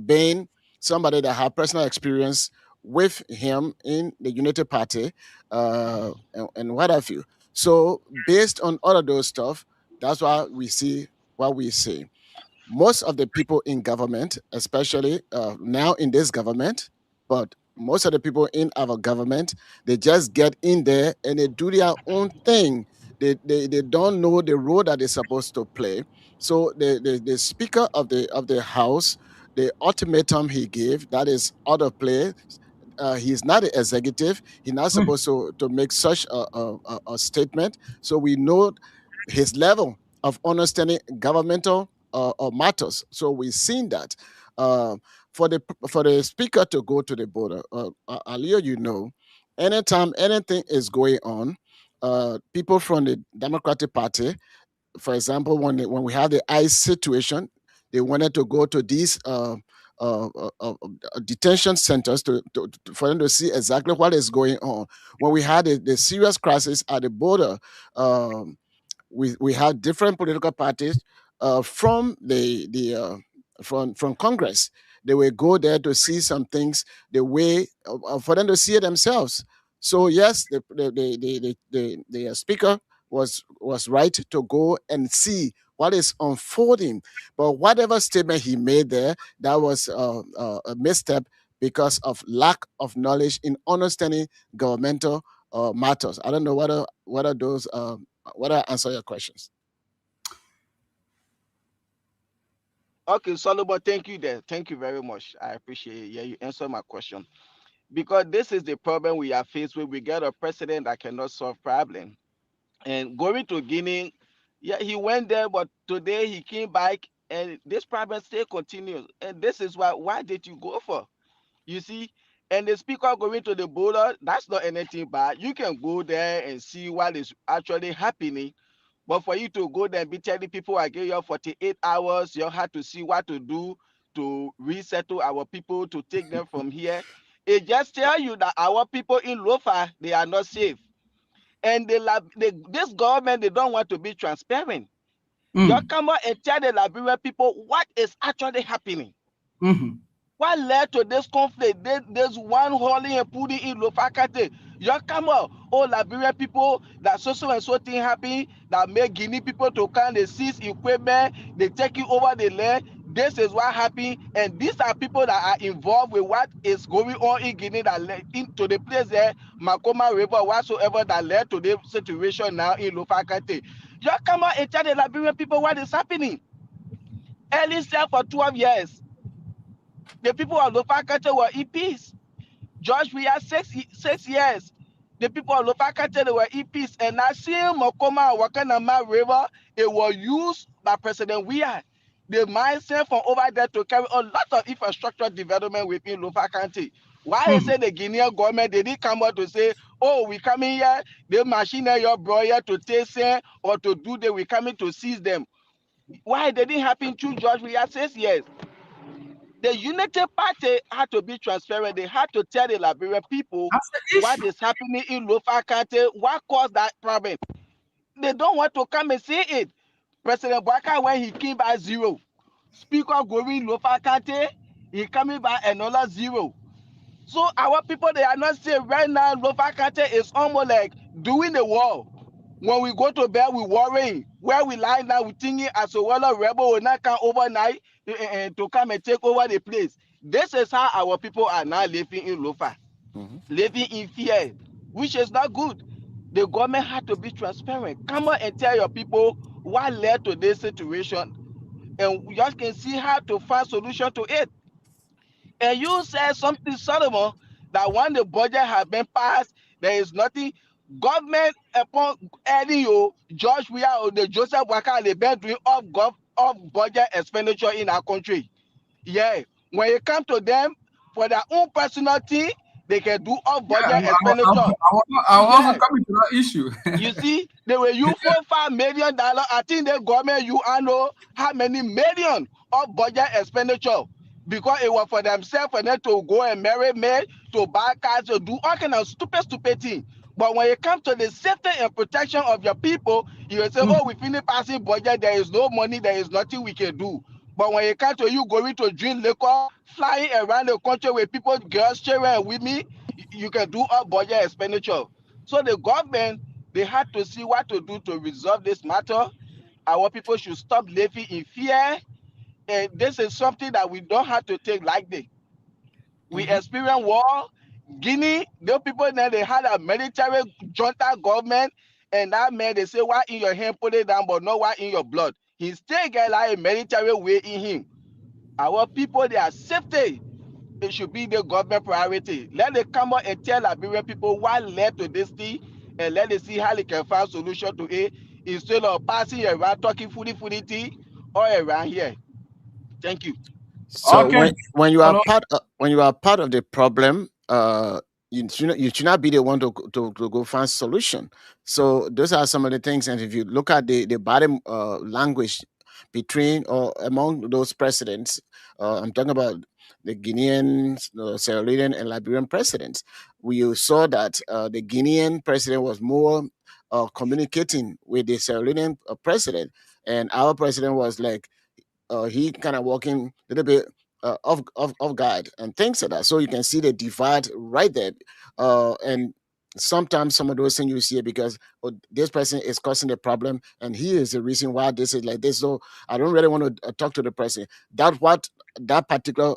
being somebody that had personal experience with him in the Unity Party, and what have you. So based on all of those stuff, that's why we see what we see. Most of the people in government, especially now in this government, but most of the people in our government, they just get in there and they do their own thing. They don't know the role that they're supposed to play. So the speaker of the house, the ultimatum he gave, that is out of play. He's not the executive. He's not supposed to make such a statement. So we know his level of understanding governmental matters. So we've seen that. For the speaker to go to the border, earlier, anytime anything is going on, people from the Democratic Party, for example, when we have the ICE situation, they wanted to go to these detention centers for them to see exactly what is going on. When we had the serious crisis at the border, we had different political parties from from Congress. They will go there to see some things the way for them to see it themselves. So yes, the speaker was right to go and see what is unfolding. But whatever statement he made there, that was a misstep because of lack of knowledge in understanding governmental matters. I don't know whether those whether I answer your questions. Okay, Solomon, thank you there. Thank you very much. I appreciate it. Yeah, you answered my question. Because this is the problem we are faced with. We get a president that cannot solve problem. And going to Guinea, yeah, he went there, but today he came back and this problem still continues. And this is why did you go for? You see, and the speaker going to the border, that's not anything bad. You can go there and see what is actually happening. But for you to go there and be telling people, I give you 48 hours, you have to see what to do to resettle our people, to take them from here. It just tell you that our people in Lofa, they are not safe. And this government, they don't want to be transparent. You come out and tell the Liberian people what is actually happening. What led to this conflict? There's one holding and putting in Lofakate. You come out, all Liberian people, that so and so thing happen, that make Guinea people to come, they seize equipment, they take it over the land. This is what happened, and these are people that are involved with what is going on in Guinea that led into the place there, Makoma River, whatsoever that led to the situation now in Lofakate. Just come out and tell the Liberian people what is happening. Early said for 12 years, the people of Lofa Kante were EPs. George, we had 6 years. The people of Lofa Kante, they were EPs. And now see Mokoma and Wakanama River, it was used by President Weah. The mindset from over there to carry a lot of infrastructure development within Lofa Kante. Why is it the Guinean government, they didn't come out to say, oh, we coming here, the machine your bro here to taste or to do that, we coming to seize them. Why they didn't happen to George? We had 6 years. The Unity Party had to be transparent. They had to tell the Liberian people what is happening in Lofa Kante, what caused that problem. They don't want to come and see it. President Bwaka, when he came by 0, Speaker going Lofa Kante, he coming by another 0. So our people, they are not saying right now Lofa Kante is almost like doing the war. When we go to bed, we worrying. Where we lie now, we thinking as a well rebel will not come overnight to come and take over the place. This is how our people are now living in Lofa, living in fear, which is not good. The government had to be transparent. Come on and tell your people what led to this situation, and you just can see how to find solution to it. And you said something, Solomon, that when the budget has been passed, there is nothing. Government upon any George Weah or the Joseph Boakai, they've been doing off budget expenditure in our country. Yeah, when it comes to them for their own personal thing, they can do off budget expenditure. I wasn't coming to that issue. You see, they were you $4-5 million. I think the government you know how many million of budget expenditure. Because it was for themselves, for them to go and marry men, to buy cars, to do all kind of stupid things. But when it comes to the safety and protection of your people, you will say, oh, we finish passing budget, there is no money, there is nothing we can do. But when it comes to you going to drink liquor, flying around the country with people, girls, children, and women, you can do all budget expenditure. So the government, they had to see what to do to resolve this matter. Our people should stop living in fear. And this is something that we don't have to take lightly. We experience war. Guinea, those people there, they had a military junta government, and that man, they say, why in your hand, put it down, but not why in your blood. He still got like a military way in him. Our people, their safety, it should be the government priority. Let them come out and tell Liberian people what led to this thing, and let them see how they can find solution to it, instead of passing around talking fully thing all around here. Thank you. So when you are part of the problem, you should not be the one to go find solution. So those are some of the things. And if you look at the body language between or among those presidents, I'm talking about the Guinean, Sierra Leonean, and Liberian presidents. We saw that the Guinean president was more communicating with the Sierra Leonean president, and our president was like, he kind of walking a little bit off guard and things like that. So you can see the divide right there. And sometimes some of those things you see it because this person is causing the problem and he is the reason why this is like this. So I don't really want to talk to the president. That's what that particular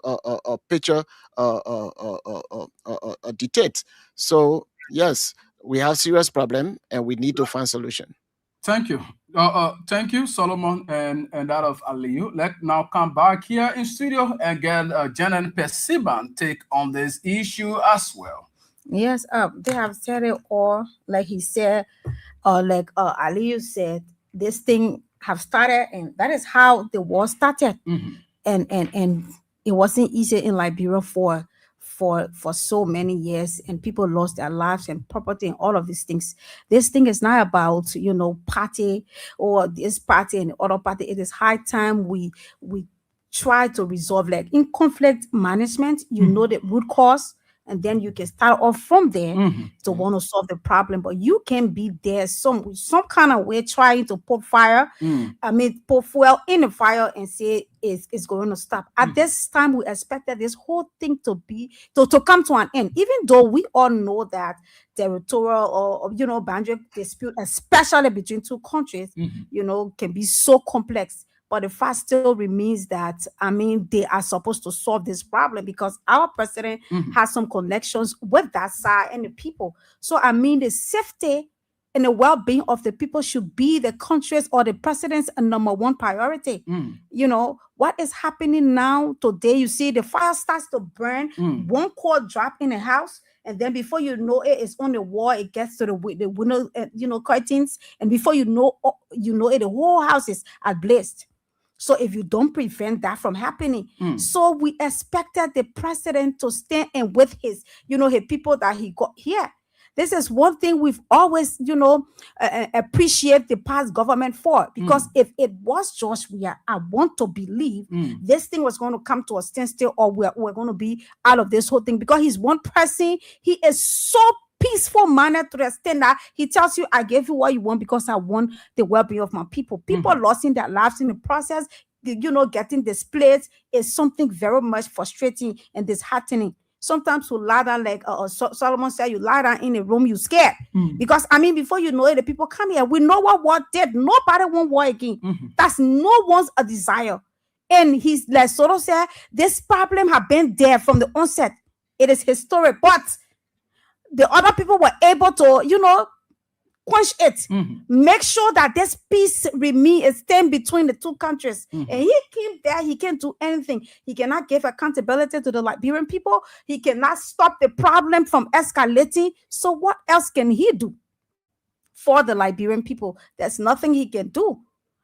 picture dictates. So yes, we have serious problem and we need to find solution. Thank you. Thank you, Solomon and that of Aliyu. Let's now come back here in studio and get Janen Persiban take on this issue as well. Yes, they have said it all, like he said, like Aliyu said, this thing have started, and that is how the war started. And it wasn't easy in Liberia for so many years, and people lost their lives and property and all of these things. This thing is not about, party or this party and the other party. It is high time we try to resolve, like in conflict management, know the root cause, and then you can start off from there to want to solve the problem. But you can be there some kind of way trying to put fire, put fuel in the fire and say it's going to stop. At this time, we expected this whole thing to come to an end, even though we all know that territorial or boundary dispute, especially between two countries, can be so complex. But the fact still remains that, they are supposed to solve this problem because our president has some connections with that side and the people. So, the safety and the well-being of the people should be the country's or the president's number one priority. You know, what is happening now today, you see the fire starts to burn, one cord drop in the house, and then before you know it, it's on the wall, it gets to the window, you know, curtains, and before you know it, the whole house is ablaze. So if you don't prevent that from happening, so we expected the president to stand in with his, you know, his people that he got here. This is one thing we've always, you know, appreciate the past government for, because if it was George Weah, I want to believe this thing was going to come to a standstill, or we're going to be out of this whole thing, because he's one person. He is so peaceful manner to the extent that he tells you, I gave you what you want because I want the well-being of my people. People losing their lives in the process, you know, getting displaced is something very much frustrating and disheartening. Sometimes you lie down, like Solomon said, you lie down in a room, you scared. Because, I mean, before you know it, the people come here. We know what war did. Nobody want war again. That's no one's a desire. And he's, like Soto said, this problem have been there from the onset. It is historic. But the other people were able to, you know, quench it. Make sure that this peace remains, stand between the two countries. And he came there, he can't do anything. He cannot give accountability to the Liberian people. He cannot stop the problem from escalating. So what else can he do for the Liberian people? There's nothing he can do.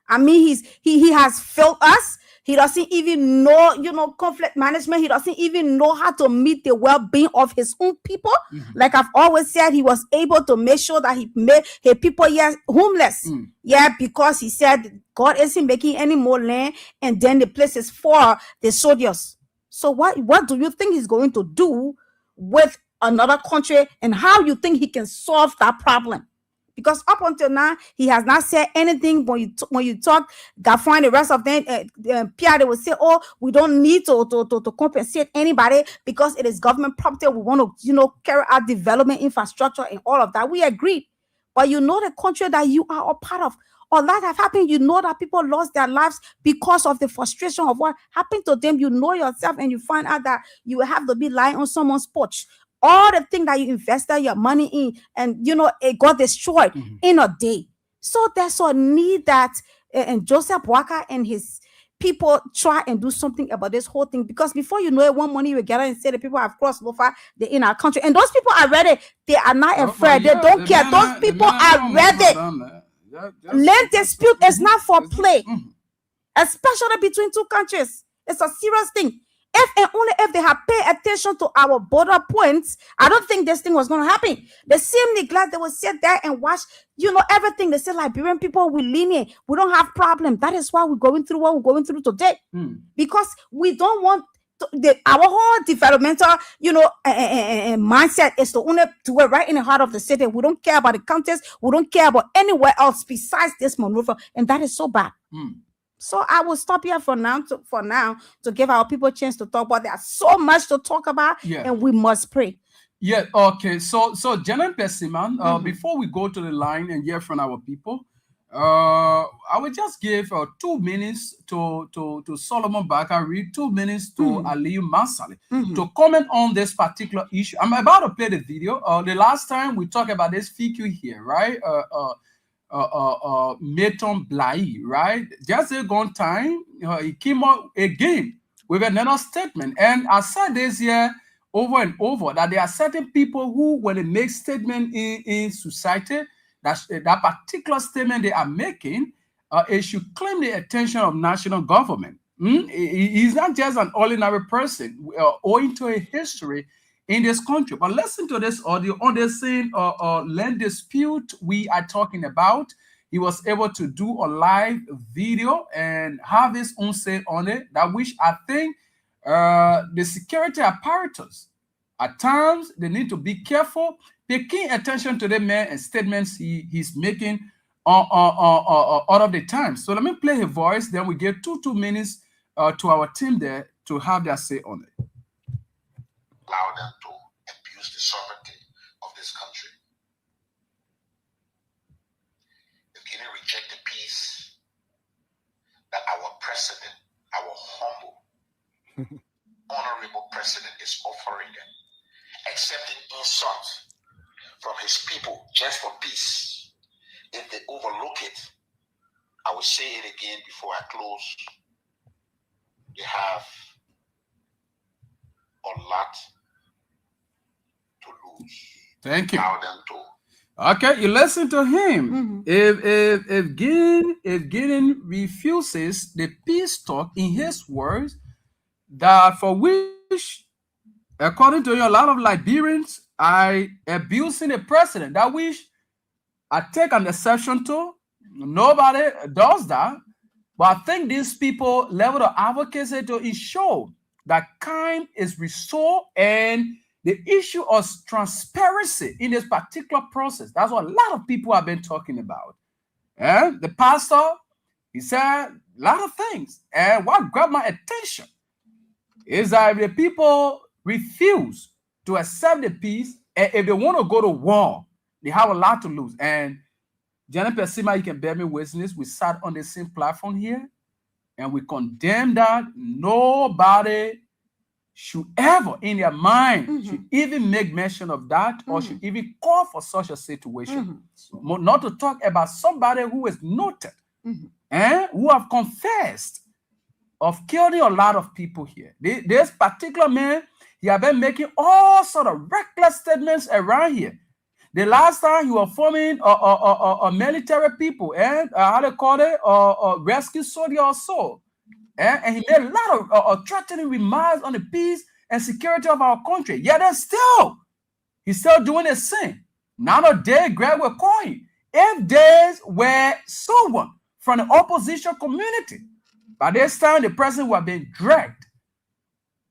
I mean, he has failed us. He doesn't even know, you know, conflict management. He doesn't even know how to meet the well-being of his own people. Like I've always said, he was able to make sure that he made his people homeless. Yeah, because he said God isn't making any more land, and then the place is for the soldiers. So what do you think he's going to do with another country, and how you think he can solve that problem? Because up until now, he has not said anything. When you talk, Gafon and the rest of them, Pierre, they will say, oh, we don't need to compensate anybody because it is government property. We want to, you know, carry out development infrastructure and all of that. We agree. But you know the country that you are a part of. All that have happened. You know that people lost their lives because of the frustration of what happened to them. You know yourself, and you find out that you have to be lying on someone's porch. All the things that you invested your money in, and you know, it got destroyed in a day. So there's a need that and Joseph Boakai and his people try and do something about this whole thing, because before you know it, one morning you gather and say the people have crossed over, they're in our country, and those people are ready. They are not afraid. They don't care. Those people are ready. Land dispute is not for play, especially between two countries. It's a serious thing. If and only if they have paid attention to our border points, I don't think this thing was going to happen. The same neglect, they will sit there and watch, you know, everything. They say Liberian people, we lenient, we don't have problem. That is why we're going through what we're going through today, because we don't want our whole developmental, you know, mindset is to only do it right in the heart of the city. We don't care about the counties. We don't care about anywhere else besides this maneuver, and that is so bad. So I will stop here for now to give our people a chance to talk about. There's so much to talk about, and we must pray. Yeah, okay. So Janet Pessiman, before we go to the line and hear from our people, I will just give 2 minutes to Solomon Bakari, 2 minutes to Aliyu Masali to comment on this particular issue. I'm about to play the video. The last time we talked about this figure here, right? Meton Blai, right? Just a gone time, he came out again with another statement. And I said this here over and over, that there are certain people who, when they make statement in society, that particular statement they are making, it should claim the attention of national government. He's not just an ordinary person, owing to a history in this country. But listen to this audio on the same land dispute we are talking about. He was able to do a live video and have his own say on it, that which I think the security apparatus, at times, they need to be careful, pay keen attention to the man and statements he's making all of the time. So let me play his voice, then we give 2 minutes to our team there to have their say on it. Allow them to abuse the sovereignty of this country. If Guinea reject the peace that our president, our humble, honorable president is offering them, accepting insult from his people just for peace, if they overlook it, I will say it again before I close. They have a lot to lose. Thank you. Allow them to. Okay, you listen to him. If Gideon refuses the peace talk in his words, that for which, according to you, a lot of Liberians are abusing the president, that which I take an exception to. Nobody does that. But I think these people level of advocacy to ensure that crime is restored and the issue of transparency in this particular process. That's what a lot of people have been talking about. And the pastor, he said a lot of things. And what grabbed my attention is that if the people refuse to accept the peace, and if they want to go to war, they have a lot to lose. And Janet Persima, you can bear me witness, we sat on the same platform here, and we condemn that. Nobody should ever in their mind should even make mention of that or should even call for such a situation. Not to talk about somebody who is noted and who have confessed of killing a lot of people here. This particular man, he have been making all sort of reckless statements around here. The last time he was forming a military people and how they call it, a rescue soldier or so. And he made a lot of threatening remarks on the peace and security of our country. Yet he's still doing the same. Nowadays, Greg will call him. If there were someone from the opposition community, by this time the president was being dragged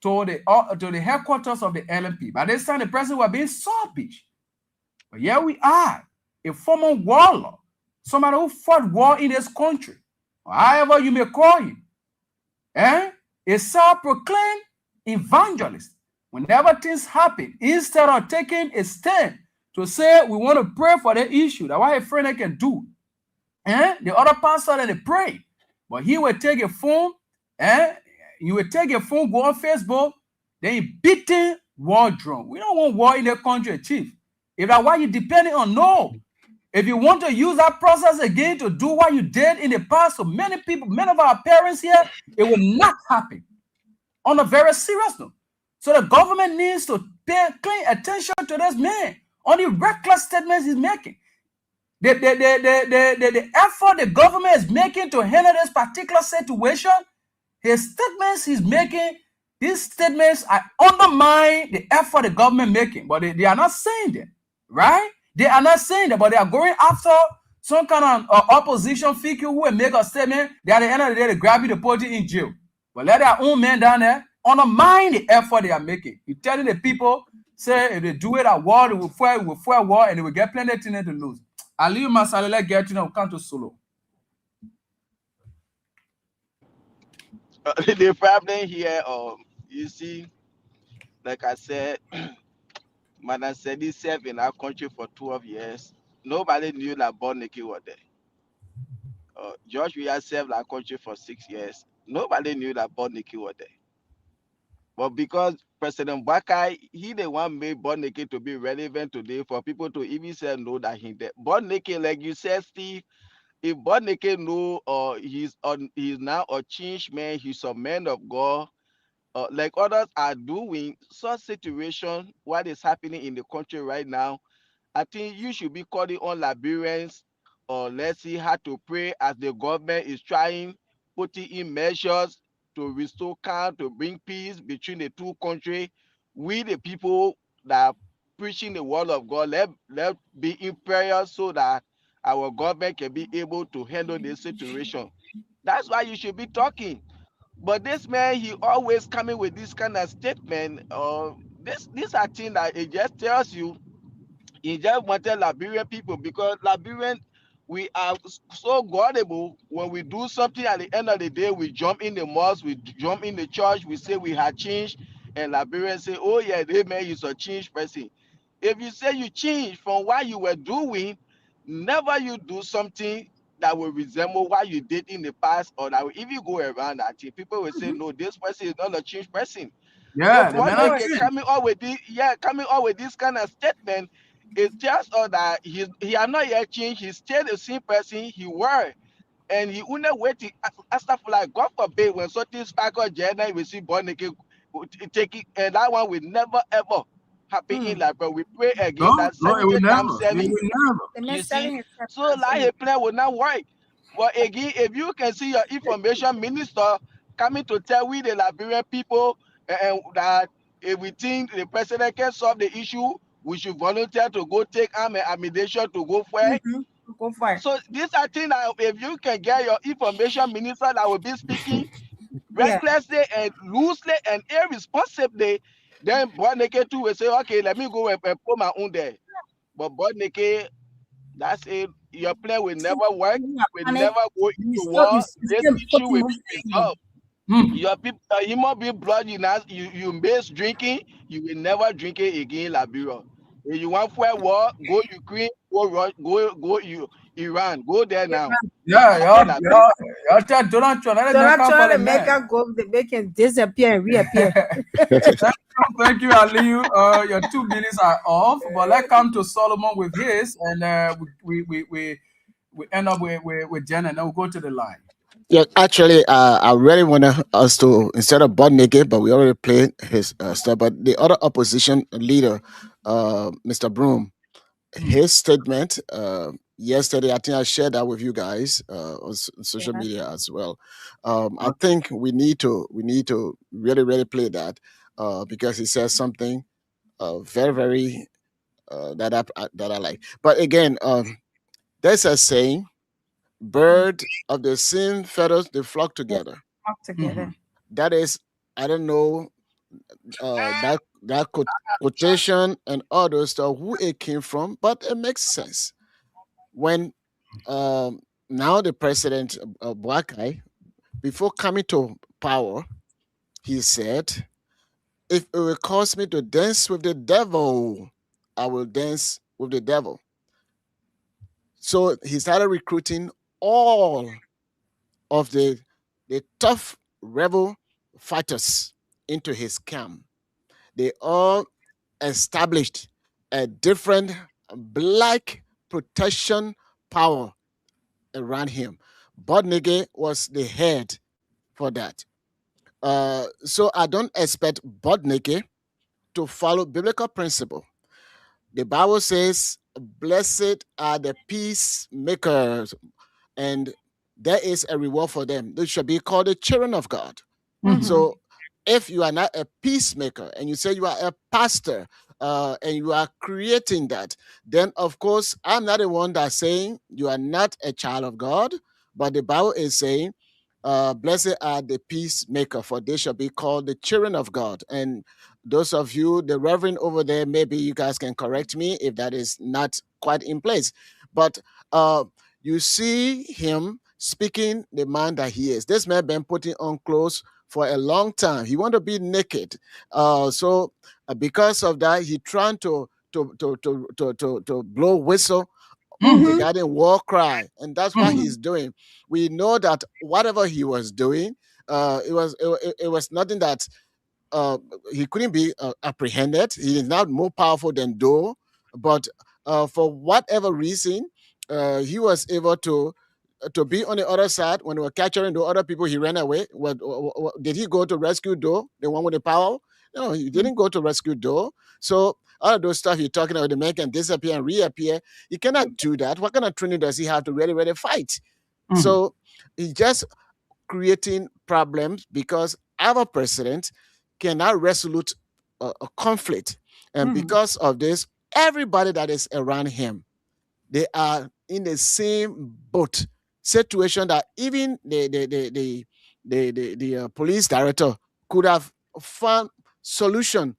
to the headquarters of the LMP. By this time the president was being salvaged. But here we are, a former warlord, somebody who fought war in this country, or however you may call him. A self-proclaimed evangelist. Whenever things happen, instead of taking a stand to say we want to pray for the issue, that's what a friend can do. The other pastor that they pray, but he will take a phone, you will take a phone, go on Facebook, then he beating war drum. We don't want war in the country, chief. If that's what you're depending on, no. If you want to use that process again to do what you did in the past, so many people, many of our parents here, it will not happen. On a very serious note. So the government needs to pay clean attention to this man on the reckless statements he's making. The effort the government is making to handle this particular situation, his statements he's making, these statements are undermine the effort the government making, but they are not saying that, right? They are not saying that, but they are going after some kind of opposition figure who will make a statement. They at the end of the day, they grab you, they put you in jail. But let their own men down there undermine the effort they are making. You're telling the people, say, if they do it at war, they will fight war, and they will get plenty of things to lose. Aliyu Masale, let's get come to Solo. The problem here, you see, like I said, Madam Sedi served in our country for 12 years. Nobody knew that Boniki was there. George Weah served our country for 6 years. Nobody knew that Boniki was there. But because President Bakai, he the one made Boniki to be relevant today for people to even say no that he there. Boniki, like you said, Steve, if Boniki know he's now a changed man, he's a man of God, like others are doing, such situation, what is happening in the country right now, I think you should be calling on Liberians, or let's see how to pray as the government is trying, putting in measures to restore calm, to bring peace between the two countries. We, the people that are preaching the word of God, let be in prayer so that our government can be able to handle this situation. That's why you should be talking. But this man, he always coming with this kind of statement. These are things that it just tells you. He just wanted Liberian people, because Liberian, we are so gullible. When we do something, at the end of the day, we jump in the mosque, we jump in the church, we say we had changed, and Liberians say, oh yeah, they man, you're a changed person. If you say you changed from what you were doing, never you do something that will resemble what you did in the past, or that will even go around that. People will say, no, this person is not a changed person. Yeah, so coming up with this kind of statement, It's just all that he has not yet changed. He's still the same person he were. And he wouldn't wait to stuff like God forbid when something sparkle Jenna we see born again take it, and that one will never ever happen in life. But we pray again that No, it 70 will times never. It 7. will never. You see, so like a plan will not work. But again, if you can see your information minister coming to tell we the Liberian people and that if we think the president can solve the issue, we should volunteer to go take arm and ammunition to go for it. Go for it. So these are things that if you can get your information minister that will be speaking recklessly and loosely and irresponsibly, then Boneke too will say, okay, let me go and put my own there. But Boneke, that's it. Your plan will never work. Will never go into war. This issue will be resolved. Your people, human being blood, you miss drinking. You will never drink it again in Liberia. If you want for a war, go Ukraine, go Iran, go there now. Yeah. Donald Trump to make her go, they can disappear and reappear. Thank you, Aliyu. Your 2 minutes are off, but let's come to Solomon with his, and we end up with Jen, and then we'll go to the line. Yeah, actually, I really want us to, instead of Bodnike, but we already played his stuff. But the other opposition leader, Mr. Broom, his statement yesterday, I think I shared that with you guys on social media as well. I think we need to really play that because he says something very, very that I like. But again, there's a saying: bird of the same feathers, they flock together. That is, I don't know that quotation and other stuff who it came from, but it makes sense. When now the president Boakai, before coming to power, he said, if it will cause me to dance with the devil, I will dance with the devil. So he started recruiting all of the tough rebel fighters into his camp. They all established a different black protection power around him. Bodnike was the head for that. So I don't expect Bodnike to follow biblical principle. The Bible says, blessed are the peacemakers, and there is a reward for them. They should be called the children of God. So if you are not a peacemaker and you say you are a pastor and you are creating that, then of course I'm not the one that's saying you are not a child of God, but the Bible is saying, blessed are the peacemaker, for they shall be called the children of God. And those of you, the reverend over there, maybe you guys can correct me if that is not quite in place. But you see him speaking the man that he is. This man been putting on clothes for a long time. He want to be naked. So because of that, he trying to blow whistle regarding war cry, and that's what he's doing. We know that whatever he was doing, it was nothing that he couldn't be apprehended. He is not more powerful than Doe, but for whatever reason, he was able to be on the other side. When they were capturing the other people, he ran away. Did he go to rescue Doe, the one with the power? No, he didn't go to rescue Doe. So all of those stuff you're talking about, the man can disappear and reappear. He cannot do that. What kind of training does he have to really fight? So he's just creating problems because our president cannot resolute a conflict. And because of this, everybody that is around him, they are in the same boat situation that even the police director could have found solution.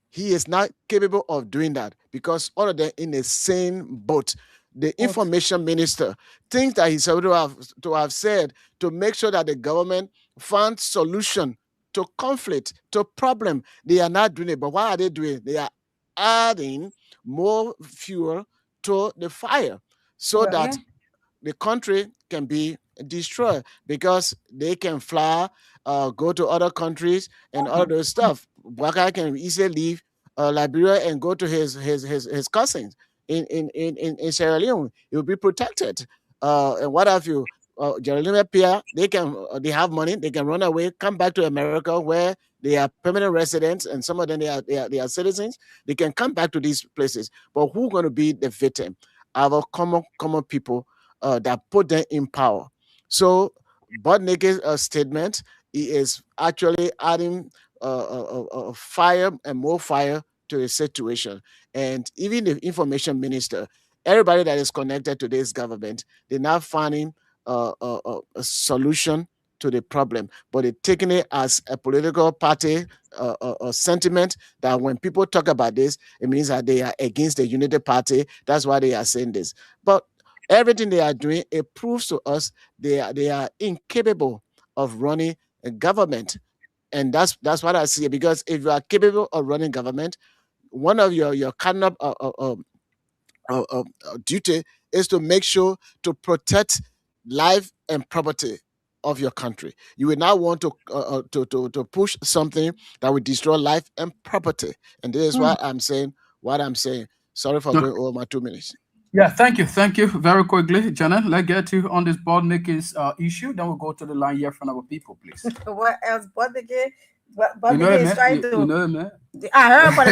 He is not capable of doing that because all of them in the same boat. The information minister, things that he's able to have said to make sure that the government found solution to conflict, to problem, they are not doing it. But what are they doing? They are adding more fuel to the fire so that the country can be destroyed because they can fly, go to other countries and all those stuff. Waka can easily leave Liberia and go to his cousins in Sierra Leone. He will be protected. And what have you? Jeremy Pierre, they have money, they can run away, come back to America where they are permanent residents, and some of them they are citizens. They can come back to these places. But who's going to be the victim? Our common people that put them in power. So Butt Naked's statement, he is actually adding fire and more fire to the situation. And even the information minister, everybody that is connected to this government, they're not finding a solution to the problem, but they're taking it as a political party sentiment that when people talk about this, it means that they are against the Unity Party. That's why they are saying this. But everything they are doing, it proves to us they are incapable of running a government. And that's what I see. Because if you are capable of running government, one of your cardinal duty is to make sure to protect life and property of your country. You will not want to push something that will destroy life and property. And this is what I'm saying. Sorry for going over my 2 minutes. Yeah, thank you. Very quickly, Janet, let's get you on this Butt Naked issue. Then we'll go to the line here from our people, please. What else? Butt Naked? You know man. I heard about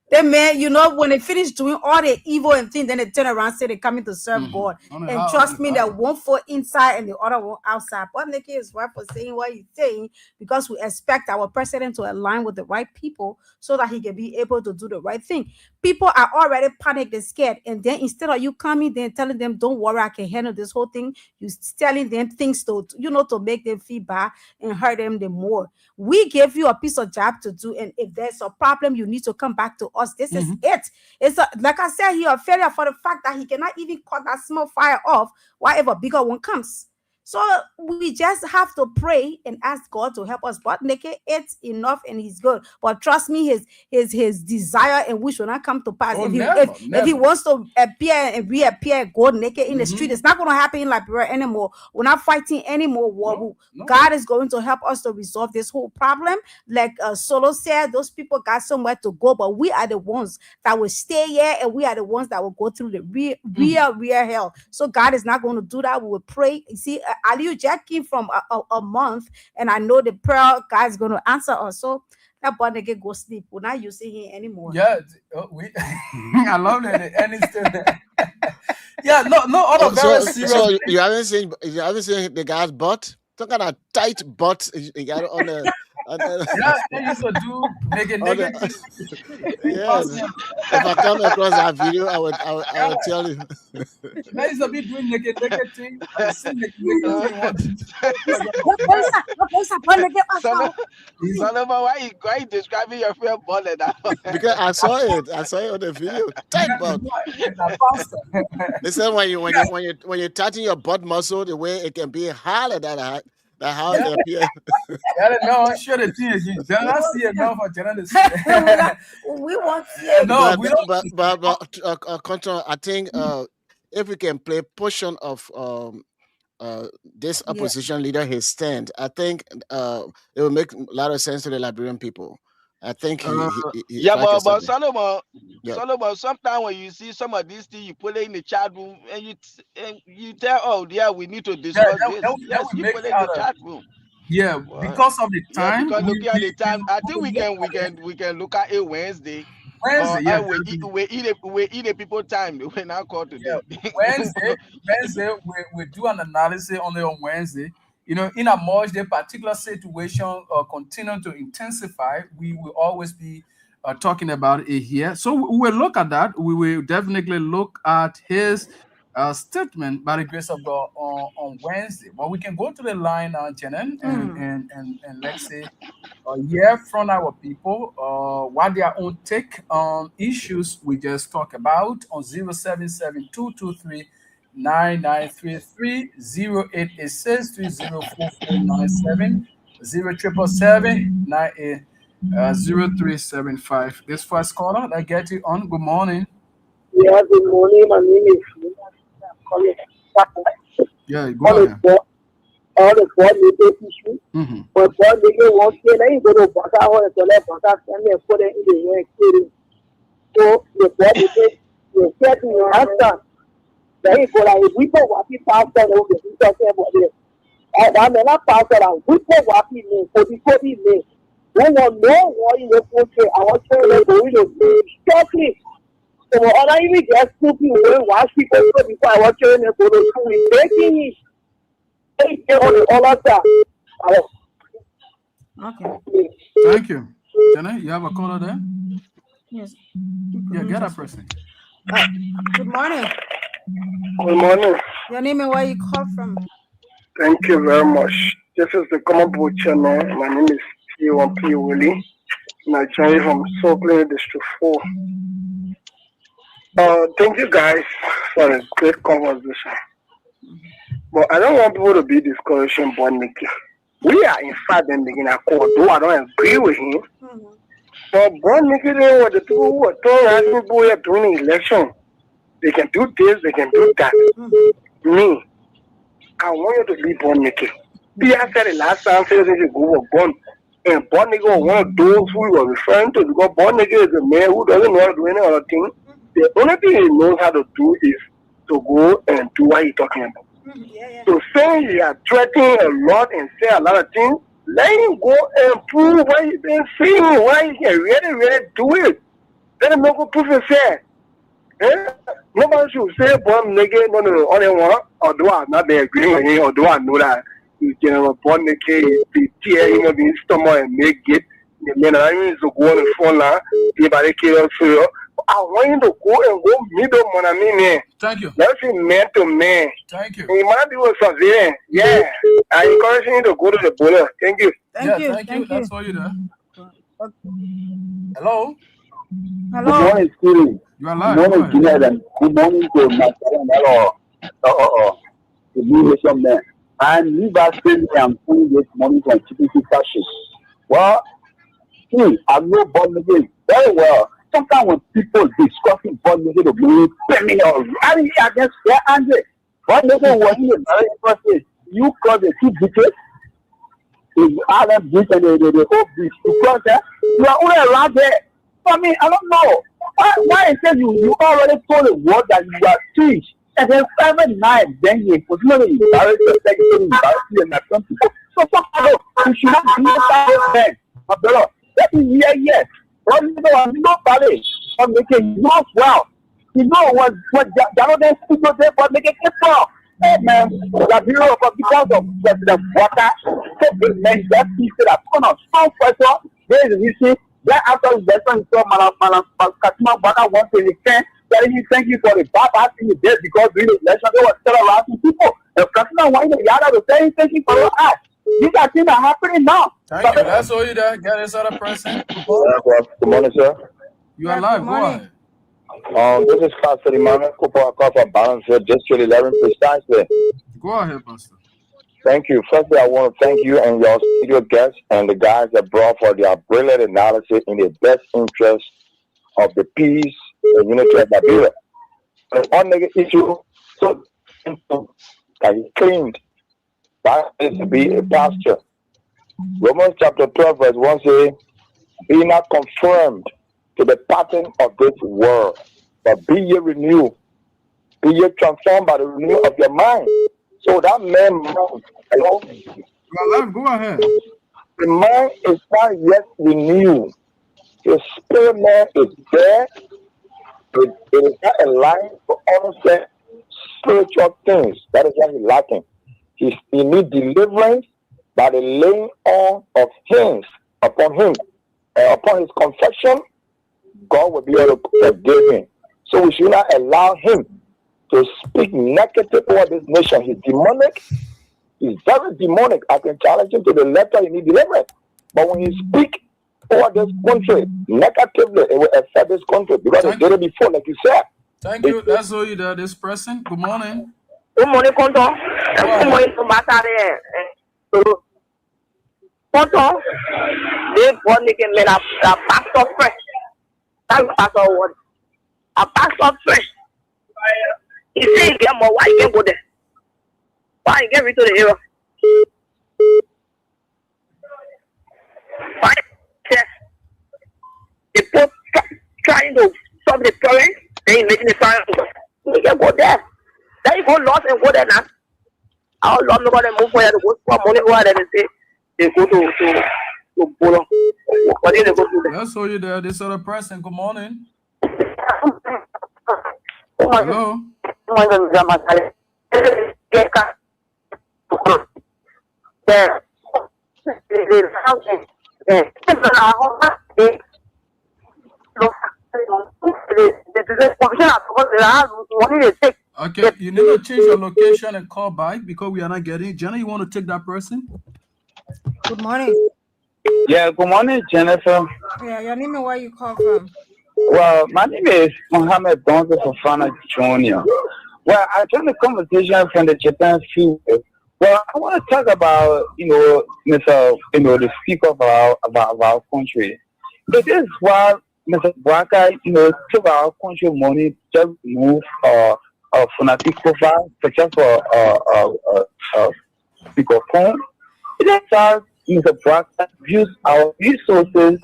the man, when they finish doing all the evil and things, then they turn around and say they're coming to serve God. And trust me, that one foot inside and the other one outside. Butt Naked is right for saying what he's saying, because we expect our president to align with the right people so that he can be able to do the right thing. People are already panicked and scared, and then instead of you coming there and telling them, don't worry, I can handle this whole thing, you're telling them things to make them feel bad and hurt them the more. We gave you a piece of job to do, and if there's a problem, you need to come back to us. This is it. It's like I said, he a failure for the fact that he cannot even cut that small fire off whatever bigger one comes. So we just have to pray and ask God to help us. Butt Naked, it's enough and he's good. But trust me, his desire and wish will not come to pass. If he wants to appear and reappear God naked in the street, it's not going to happen in Liberia anymore. We're not fighting anymore war. God is going to help us to resolve this whole problem. Like Solo said, those people got somewhere to go, but we are the ones that will stay here, and we are the ones that will go through the real hell. So God is not going to do that. We will pray. You see, Aliu Jack came from a month, and I know the prayer God is going to answer us. So that Butt Naked go sleep. We're not using him anymore. Yeah, I love that. And it's yeah, no other very serious. So you haven't seen the guy's butt? Some kind of tight butt he got on the. Yeah, they used to do naked. Yes. If I come across that video, I would tell you. They used to be doing naked thing. Solomon, why you describing your friend butt like that? Because I saw it on the video. Tight butt. They said when you're touching your butt muscle, the way it can be harder than that. How it appears. No, I'm sure the thing is you don't see enough for journalists. We want to. No, but Control, I think if we can play portion of this opposition leader his stand, I think it will make a lot of sense to the Liberian people. I think but Solomon, sometimes when you see some of these things, you put it in the chat room and you tell, we need to discuss this. Yes, you put it in the chat room. Yeah, because of the time. Because looking at the time, I think we can look at it Wednesday. We eat a people time. We're not called today. Wednesday, we do an analysis only on Wednesday. In a much the particular situation continue to intensify, we will always be talking about it here. So we will look at that. We will definitely look at his statement by the grace of God on Wednesday. But we can go to the line, Janet, and let's say hear from our people what their own take on issues we just talked about on 077223 9933 0886 304497 0777 0375. This first caller that get you on. Good morning. Yeah, good morning. My name is calling. Yeah, go ahead. all the born nigga issue. But born nigga won't say that you go to Baka or to let Baka family and put it in the way clearing. So the born nigga will get in your answer. Then for like we go what he passed on over the talking about it. I mean not pass on we go what he mean for the body mean. We want know what you want to I want to go stop it. So other even get stupid when watch people before I watch it and go to school breaking it. Okay. Thank you. Jenna, you have a caller there? Yes. Yeah, get a person. Good morning. Good morning. Your name and where you call from? Thank you very much. This is the Common Board channel. My name is P1P Willie. And I join from Soukling District 4. Thank you guys for a great conversation. But I don't want people to be discouraging Bonnicky. We are in fact in the accord, though I don't agree with him. But Bonnicky, they were the people who were telling people who are doing the election. They can do this, they can do that. Me, I want you to be Bonnicky. I said the last time, said you go born. And Bonnicky was one of those who we were referring to because Bonnicky is a man who doesn't know how to do any other thing. The only thing he knows how to do is to go and do what he's talking about. So saying he are threatening a lot and say a lot of things, let him go and prove what he's been saying, why he can really do it. Let him go prove himself. Nobody should say, born nigga, no, only one, although I'm not agreeing with him, although I know that he's born nigga, he's tear him of his stomach and make it. The men are going to go on the phone now, everybody kills you. I want you to go and go middle man. Thank you. Let's see man to man. Thank you. You might be with surveillance. Yeah. I encourage you to go to the border. Thank you. Thank you. That's all you do. Hello. Good morning, Steve. You are live. Good morning, Junaid, and good morning to my the new nation man. And you guys saying I'm doing this morning from TPC fashion. Well, I know born again very well. Sometimes when people discussing born again to be criminal, I mean, I just say, Andre, born again was in the very first place. You call the two beaches, the Arab beach and the whole beach, because you are only around there. I mean, I don't know. Why is it you already told the world that you are changed? And then every night, then you continually embarrass yourself, you embarrass you and some people. So, you should not be that man. My brother, let me hear yes. What you know, I'm not valid. But making not well. You know what Jonathan people there, but make it well. Hey man, the bureau because of the water, so big men that people that come out some pressure, there is an issue. Then after the lesson, so Katima Baka 110, telling you thank you for the bad thing you did because during the election they were still harassing people. The Katima wanted the yada to say thank you for your act. These are things are happening now. Thank you. That's all you there. Get this other person. Good morning, sir. You are live. Go ahead. This is Pastor Emmanuel Cooper, from Balanced District 11 precisely. Go ahead, Pastor. Thank you. Firstly, I want to thank you and your studio guests and the guys that brought for their brilliant analysis in the best interest of the peace and unity of Liberia. And on the issue, so that he claimed that is to be a pasture. Romans chapter 12 verse 1 says, be not conformed to the pattern of this world, but be ye renewed, be ye transformed by the renewal of your mind. So that man, go ahead. The mind is not yet renewed. The spirit man is there. It is not aligned to understand spiritual things. That is what he's lacking. He needs deliverance by the laying on of hands upon him. Upon his confession, God will be able to forgive him. So we should not allow him to speak negative over this nation. He's demonic. He's very demonic. I can challenge him to the letter, he needs deliverance. But when he speaks over this country negatively, it will affect this country because he did it before, like you said. Thank you. That's all you there, this person. Good morning. Good morning, Conto. Good morning, Conto. They born again, man, a pastor fresh. That's pastor word. A pastor fresh. He say he get more. Why you can't go there? Why you get rid of the hero? there now. I don't know about them move for you to go for money over there. They go to Polo. What did they go to? I saw you there. This other person. Good morning. Hello. Okay, you need to change your location and call back because we are not getting it. Jenna, you want to take that person? Good morning. Yeah, good morning, Jennifer. Yeah, your name and where you call from? Well, my name is Mohammed Bonzo Fofana Jr. Well, I joined the conversation from the Japan field. Well, I want to talk about, Mr. The speaker of our country. It is why Mr. Bwaka, took our country money just move phonetic profile, such as for speaker phone. It is how Mr. Bwaka use our resources,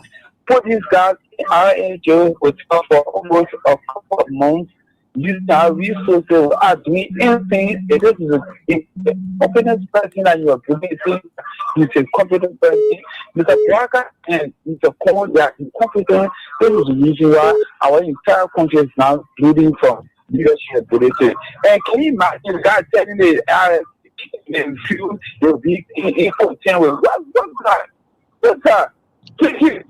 put these guys in our NGO for almost a couple of months. Using our resources are doing anything. It is a confident person that you are producing. He's a confident person. Mr. Bwaka and Mr. Cole, they are incompetent. This is the reason why our entire country is now bleeding from leadership and politics. And can you imagine God telling me, you'll be in 10 with what's that? What's that? Thank you.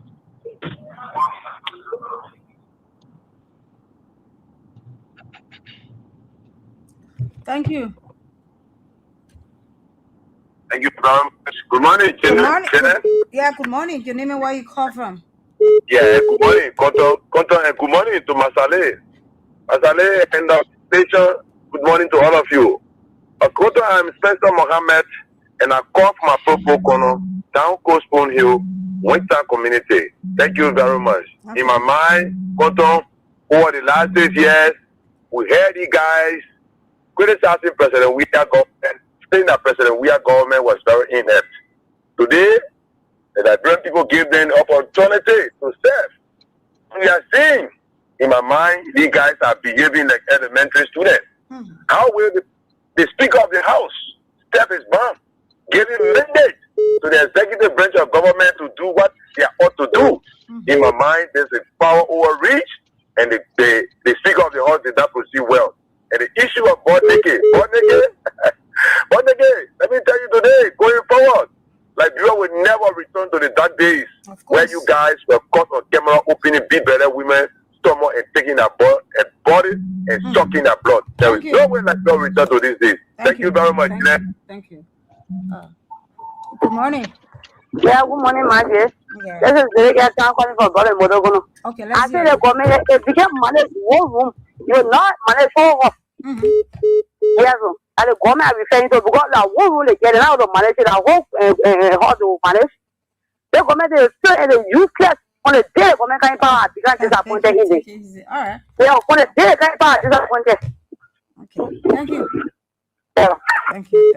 Thank you. Thank you very much. Good morning, Good morning. Yeah, good morning. Your name and where you call from? Yeah, good morning, Konton, and good morning to Masale. Masale and the station, good morning to all of you. Konton, I'm Spencer Mohammed, and I call from my Popo Kono, down Coast Spoon Hill, Winter Community. Thank you very much. Okay. In my mind, Konton, over the last 6 years, we heard you guys criticizing President Weah government, saying that President Weah government was very inept. Today, the Liberian people give them the opportunity to serve. We are seeing, in my mind, these guys are behaving like elementary students. How will the Speaker of the House step his bomb, giving mandate to the executive branch of government to do what they ought to do? In my mind, there's a power overreach, and the Speaker of the House did not proceed well. And the issue of Bodneke, let me tell you today, going forward, Liberia will never return to the dark days where you guys were caught on camera opening big belly women stomach and taking their body and sucking their blood. There is no way Liberia will return to these days. Thank you very much. Thank you. Good morning. Yeah, good morning, my dear. Yeah. This is the guy calling for brother Modogono. Okay, let's see. I the government, if you get money one room, you're not money for yes, and the government are referring to because that one rule they get out of Malaysia, that whole how to manage. The government is still in the useless on the day government can't power because disappointed in it. All right. They are on the day can't power disappointed. Okay, thank you. Yeah. Thank you.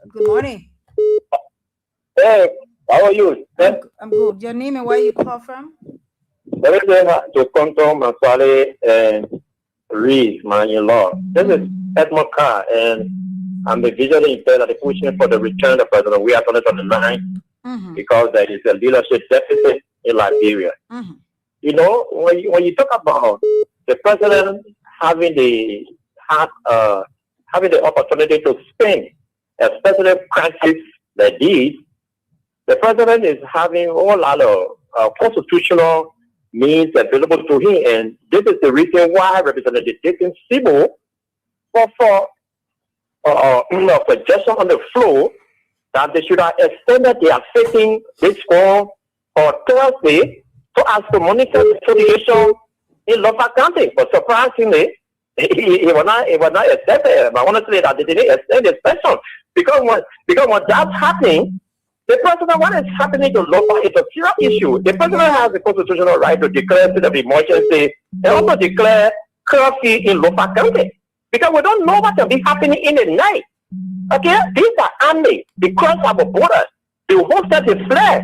Good morning. Hey, how are you? I'm good. Your name and where you call from? There is to Konton, Masale, and Reed, my in-law. This is Edmond Carr, and I'm the visually impaired that is pushing for the return of President Weah 2029 because there is a leadership deficit in Liberia. You know, when you talk about the president having the opportunity to spin a president crisis like this, the president is having a whole lot of constitutional means available to him, and this is the reason why Representative Dixon Sibo for suggestion on the floor that they should have extended their sitting this for Thursday to ask to monitor the situation in Lofa County. But surprisingly, it was not accepted. I want to say that they didn't extend the session because when that's happening, the president, what is happening to Lofa is a serious issue. The president has the constitutional right to declare state of emergency and also declare curfew in Lofa County. Because we don't know what will be happening in the night. Okay? These are army. They cross our borders. They hosted the flag.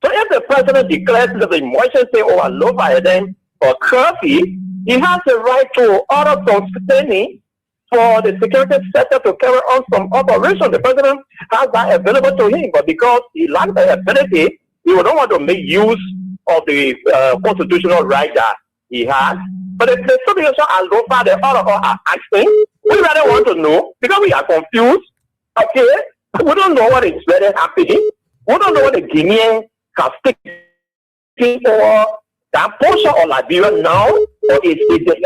So if the president declares state of emergency over Lofa and then for curfew, he has the right to order some spending for the security sector to carry on some operation. The president has that available to him, but because he lacks the ability, he would not want to make use of the constitutional right that he has. But the situation as so far, the all of us are asking, we really want to know because we are confused. Okay, we don't know what is really happening. We don't know what the Guinean can stick for that portion of Liberia now, or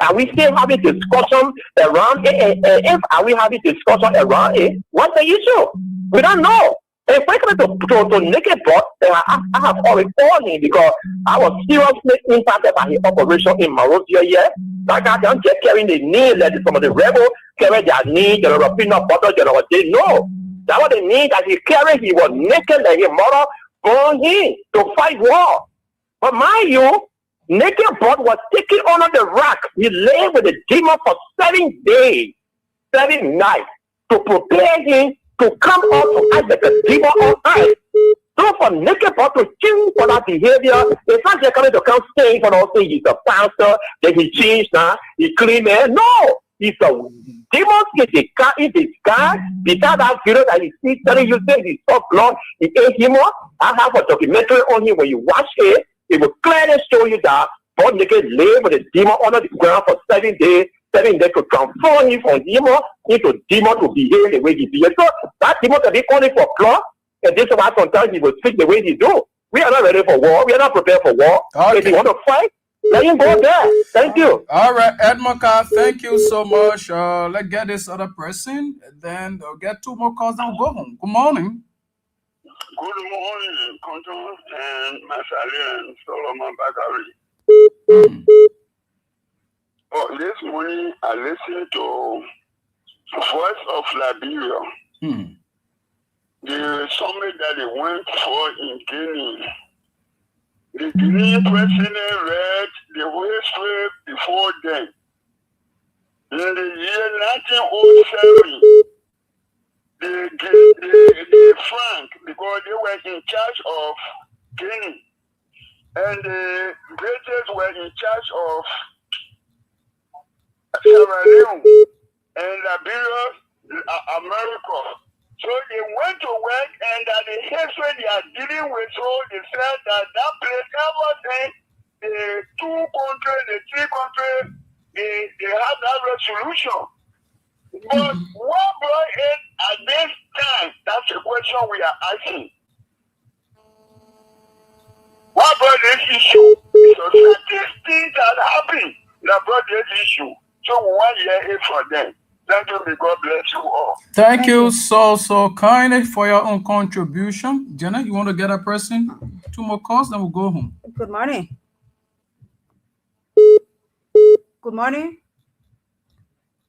are we still having discussion around it? If are we having discussion around it, what's the issue? We don't know. If we're coming to naked bot, I have already called him because I was seriously impacted by his operation in Monrovia here. Like I can't just carrying the knee, like some of the rebels carry their knee, general peanut butter, general day. No, that was the knee that he carried. He was naked like his mother born him to fight war. But mind you, naked bot was taken under the rock. He lay with the demon for 7 days, 7 nights to prepare him to come out to act like a demon on earth. So for naked bot to change for that behavior, it's not just coming to come saying for all things he's a pastor, then he changed now, he clean man. No, he's a demon in his car. Besides that video that he sees telling you say he saw blood, he ate him up. I have a documentary on him when you watch it. It will clearly show you that Paul Naked lay with the demon under the ground for 7 days. 7 days to transform him from demon into demon to behave the way he behaves. So that demon can be calling for blood, and this is why sometimes he will speak the way he do. We are not ready for war. We are not prepared for war. Okay. If you want to fight, let him go there. Thank you. All right, Edmond Carr, thank you so much. Let's get this other person, then we'll get 2 more calls and we'll go home. Good morning. Good morning, Conton and Masale and Solomon Bakari. Oh, this morning I listened to Voice of Liberia. The summit that they went for in Guinea. The Guinean president read the history before them. In the year 1907, the Frank, because they were in charge of Guinea, and the British were in charge of Sierra Leone and Liberia, America. So they went to work, and that the history they are dealing with, so they said that place, everything, the 2 countries, the 3 countries, they have that resolution. But what brought it at this time? That's the question we are asking. What brought this issue? So certain things that happened that brought this issue. So we want to hear it from them. Thank you. May God bless you all. Thank you so kindly for your own contribution. Jenna, you want to get a person? 2 more calls, then we'll go home. Good morning. Good morning.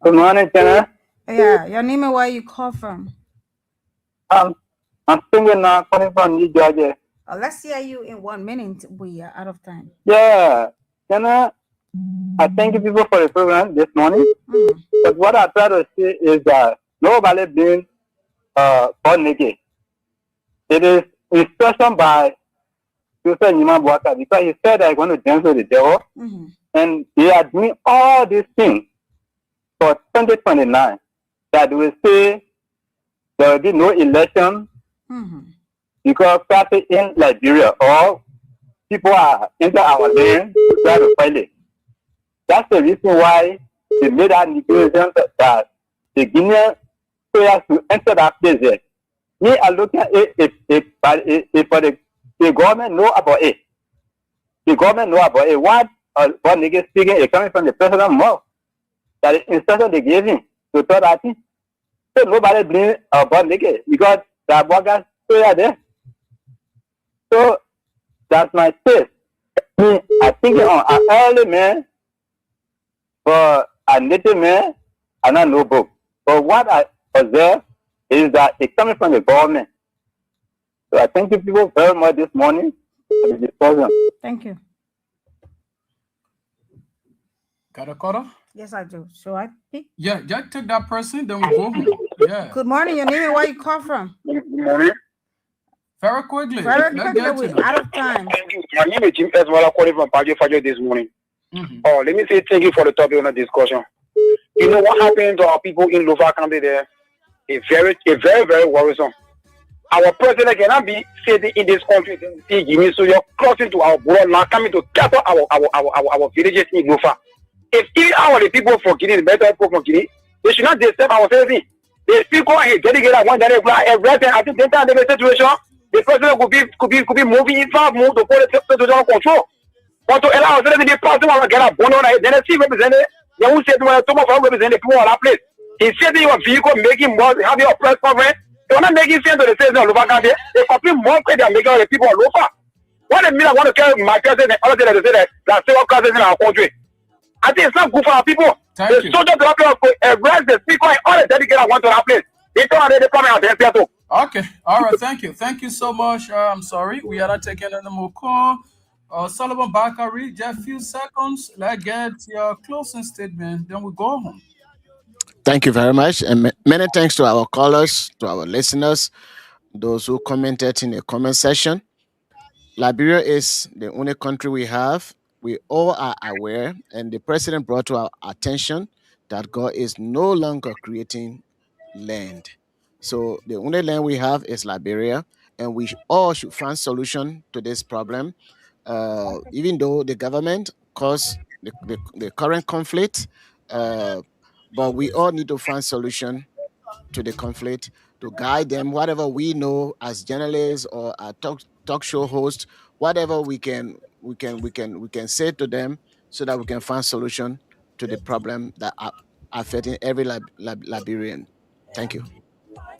Good morning, Jenna. Yeah, your name and where you call from? I'm thinking now, calling from New Georgia. Let's hear you in 1 minute. We are out of time. Yeah, Jenna, I thank you people for the program this morning. But what I try to say is that nobody being born naked. It is instruction by Joseph Nima Boaka, because he said that he's going to dance with the devil. And they are doing all these things for 2029. That will say there will be no election because party in Liberia or people are into our land to try to fight it. That's the reason why they made that negotiation that the Guinean players to enter that place there. Me, I look at it if the government know about it. The government know about it. What niggas speaking is coming from the president mouth. That is instruction they gave him to third party. So nobody blame about niggas because the Abogas player there. So that's my take. Me, I think on an early man for a native man, I don't know book. But what I observe is that it's coming from the government. So I thank you people very much this morning for the discussion. Thank you. Got a caller? Yes, I do. So I pick? Yeah, just take that person, then we go home. Yeah. Good morning. Your name and where you call from? Good morning. Very quickly. Very quickly. We're out of time. Thank you. My name is Jim Eswala calling from Pajo Fajo this morning. Let me say thank you for the topic on the discussion. You know what happened to our people in Lofa County there? It's very, very worrisome. Our president cannot be sitting in this country. So you're crossing to our border now, coming to gather our villages in Lofa. If even our people for Guinea, the better people for Guinea, they should not disturb our citizens. They speak on a dedicated one that everything. I think that the situation, the president could be moving in far more to put the situation control. But to allow us to be possible to get a bonus, then I see represented. They will say to my some of our representatives people on that place. He said your vehicle making more, having a press conference. They're not making sense to the citizens of Lofa County. They complete more credit than making all the people of Lofa. What I mean, I want to tell my president and others that say that several classes in our country. I think it's not good for our people. The soldiers to that place arrest the speaker and all the dedicated want to that place. They don't have the comment on the too. Okay, all right, thank you. Thank you so much. I'm sorry, we are not taking any more call. Solomon Bakari, just a few seconds. Let's get your closing statement, then we go home. Thank you very much. And many thanks to our callers, to our listeners, those who commented in the comment section. Liberia is the only country we have. We all are aware, and the president brought to our attention that God is no longer creating land. So the only land we have is Liberia, and we all should find solution to this problem. Even though the government caused the current conflict, but we all need to find solution to the conflict to guide them. Whatever we know as journalists or a talk show hosts, whatever we can say to them, so that we can find solution to the problem that are affecting every Liberian. Thank you.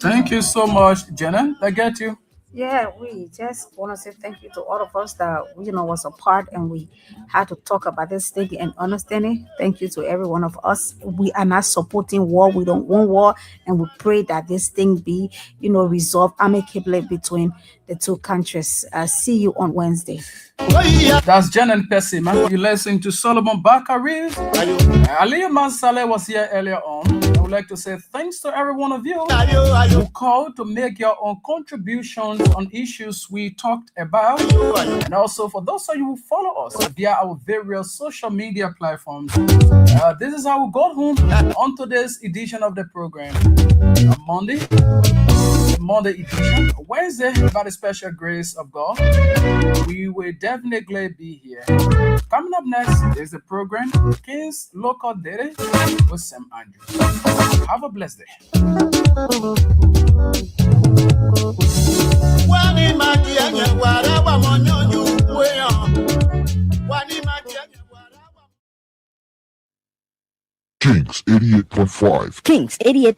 Thank you so much, Jenna. I get you. Yeah, we just want to say thank you to all of us that was a part, and we had to talk about this thing and understanding. Thank you to every one of us. We are not supporting war. We don't want war, and we pray that this thing be resolved amicably between the two countries. See you on Wednesday. That's Jen and Percy, man. You listen to Solomon Bakari. Aliyu Mansale was here earlier on. I would like to say thanks to every one of you who called to make your own contributions on issues we talked about, and also for those of you who follow us via our various social media platforms. This is how we got home on today's edition of the program. Monday edition. Wednesday, by the special grace of God, we will definitely be here. Coming up next is the program King's Local Daily with Sam Andrews. Have a blessed day. Kings 88.5. Kings 88.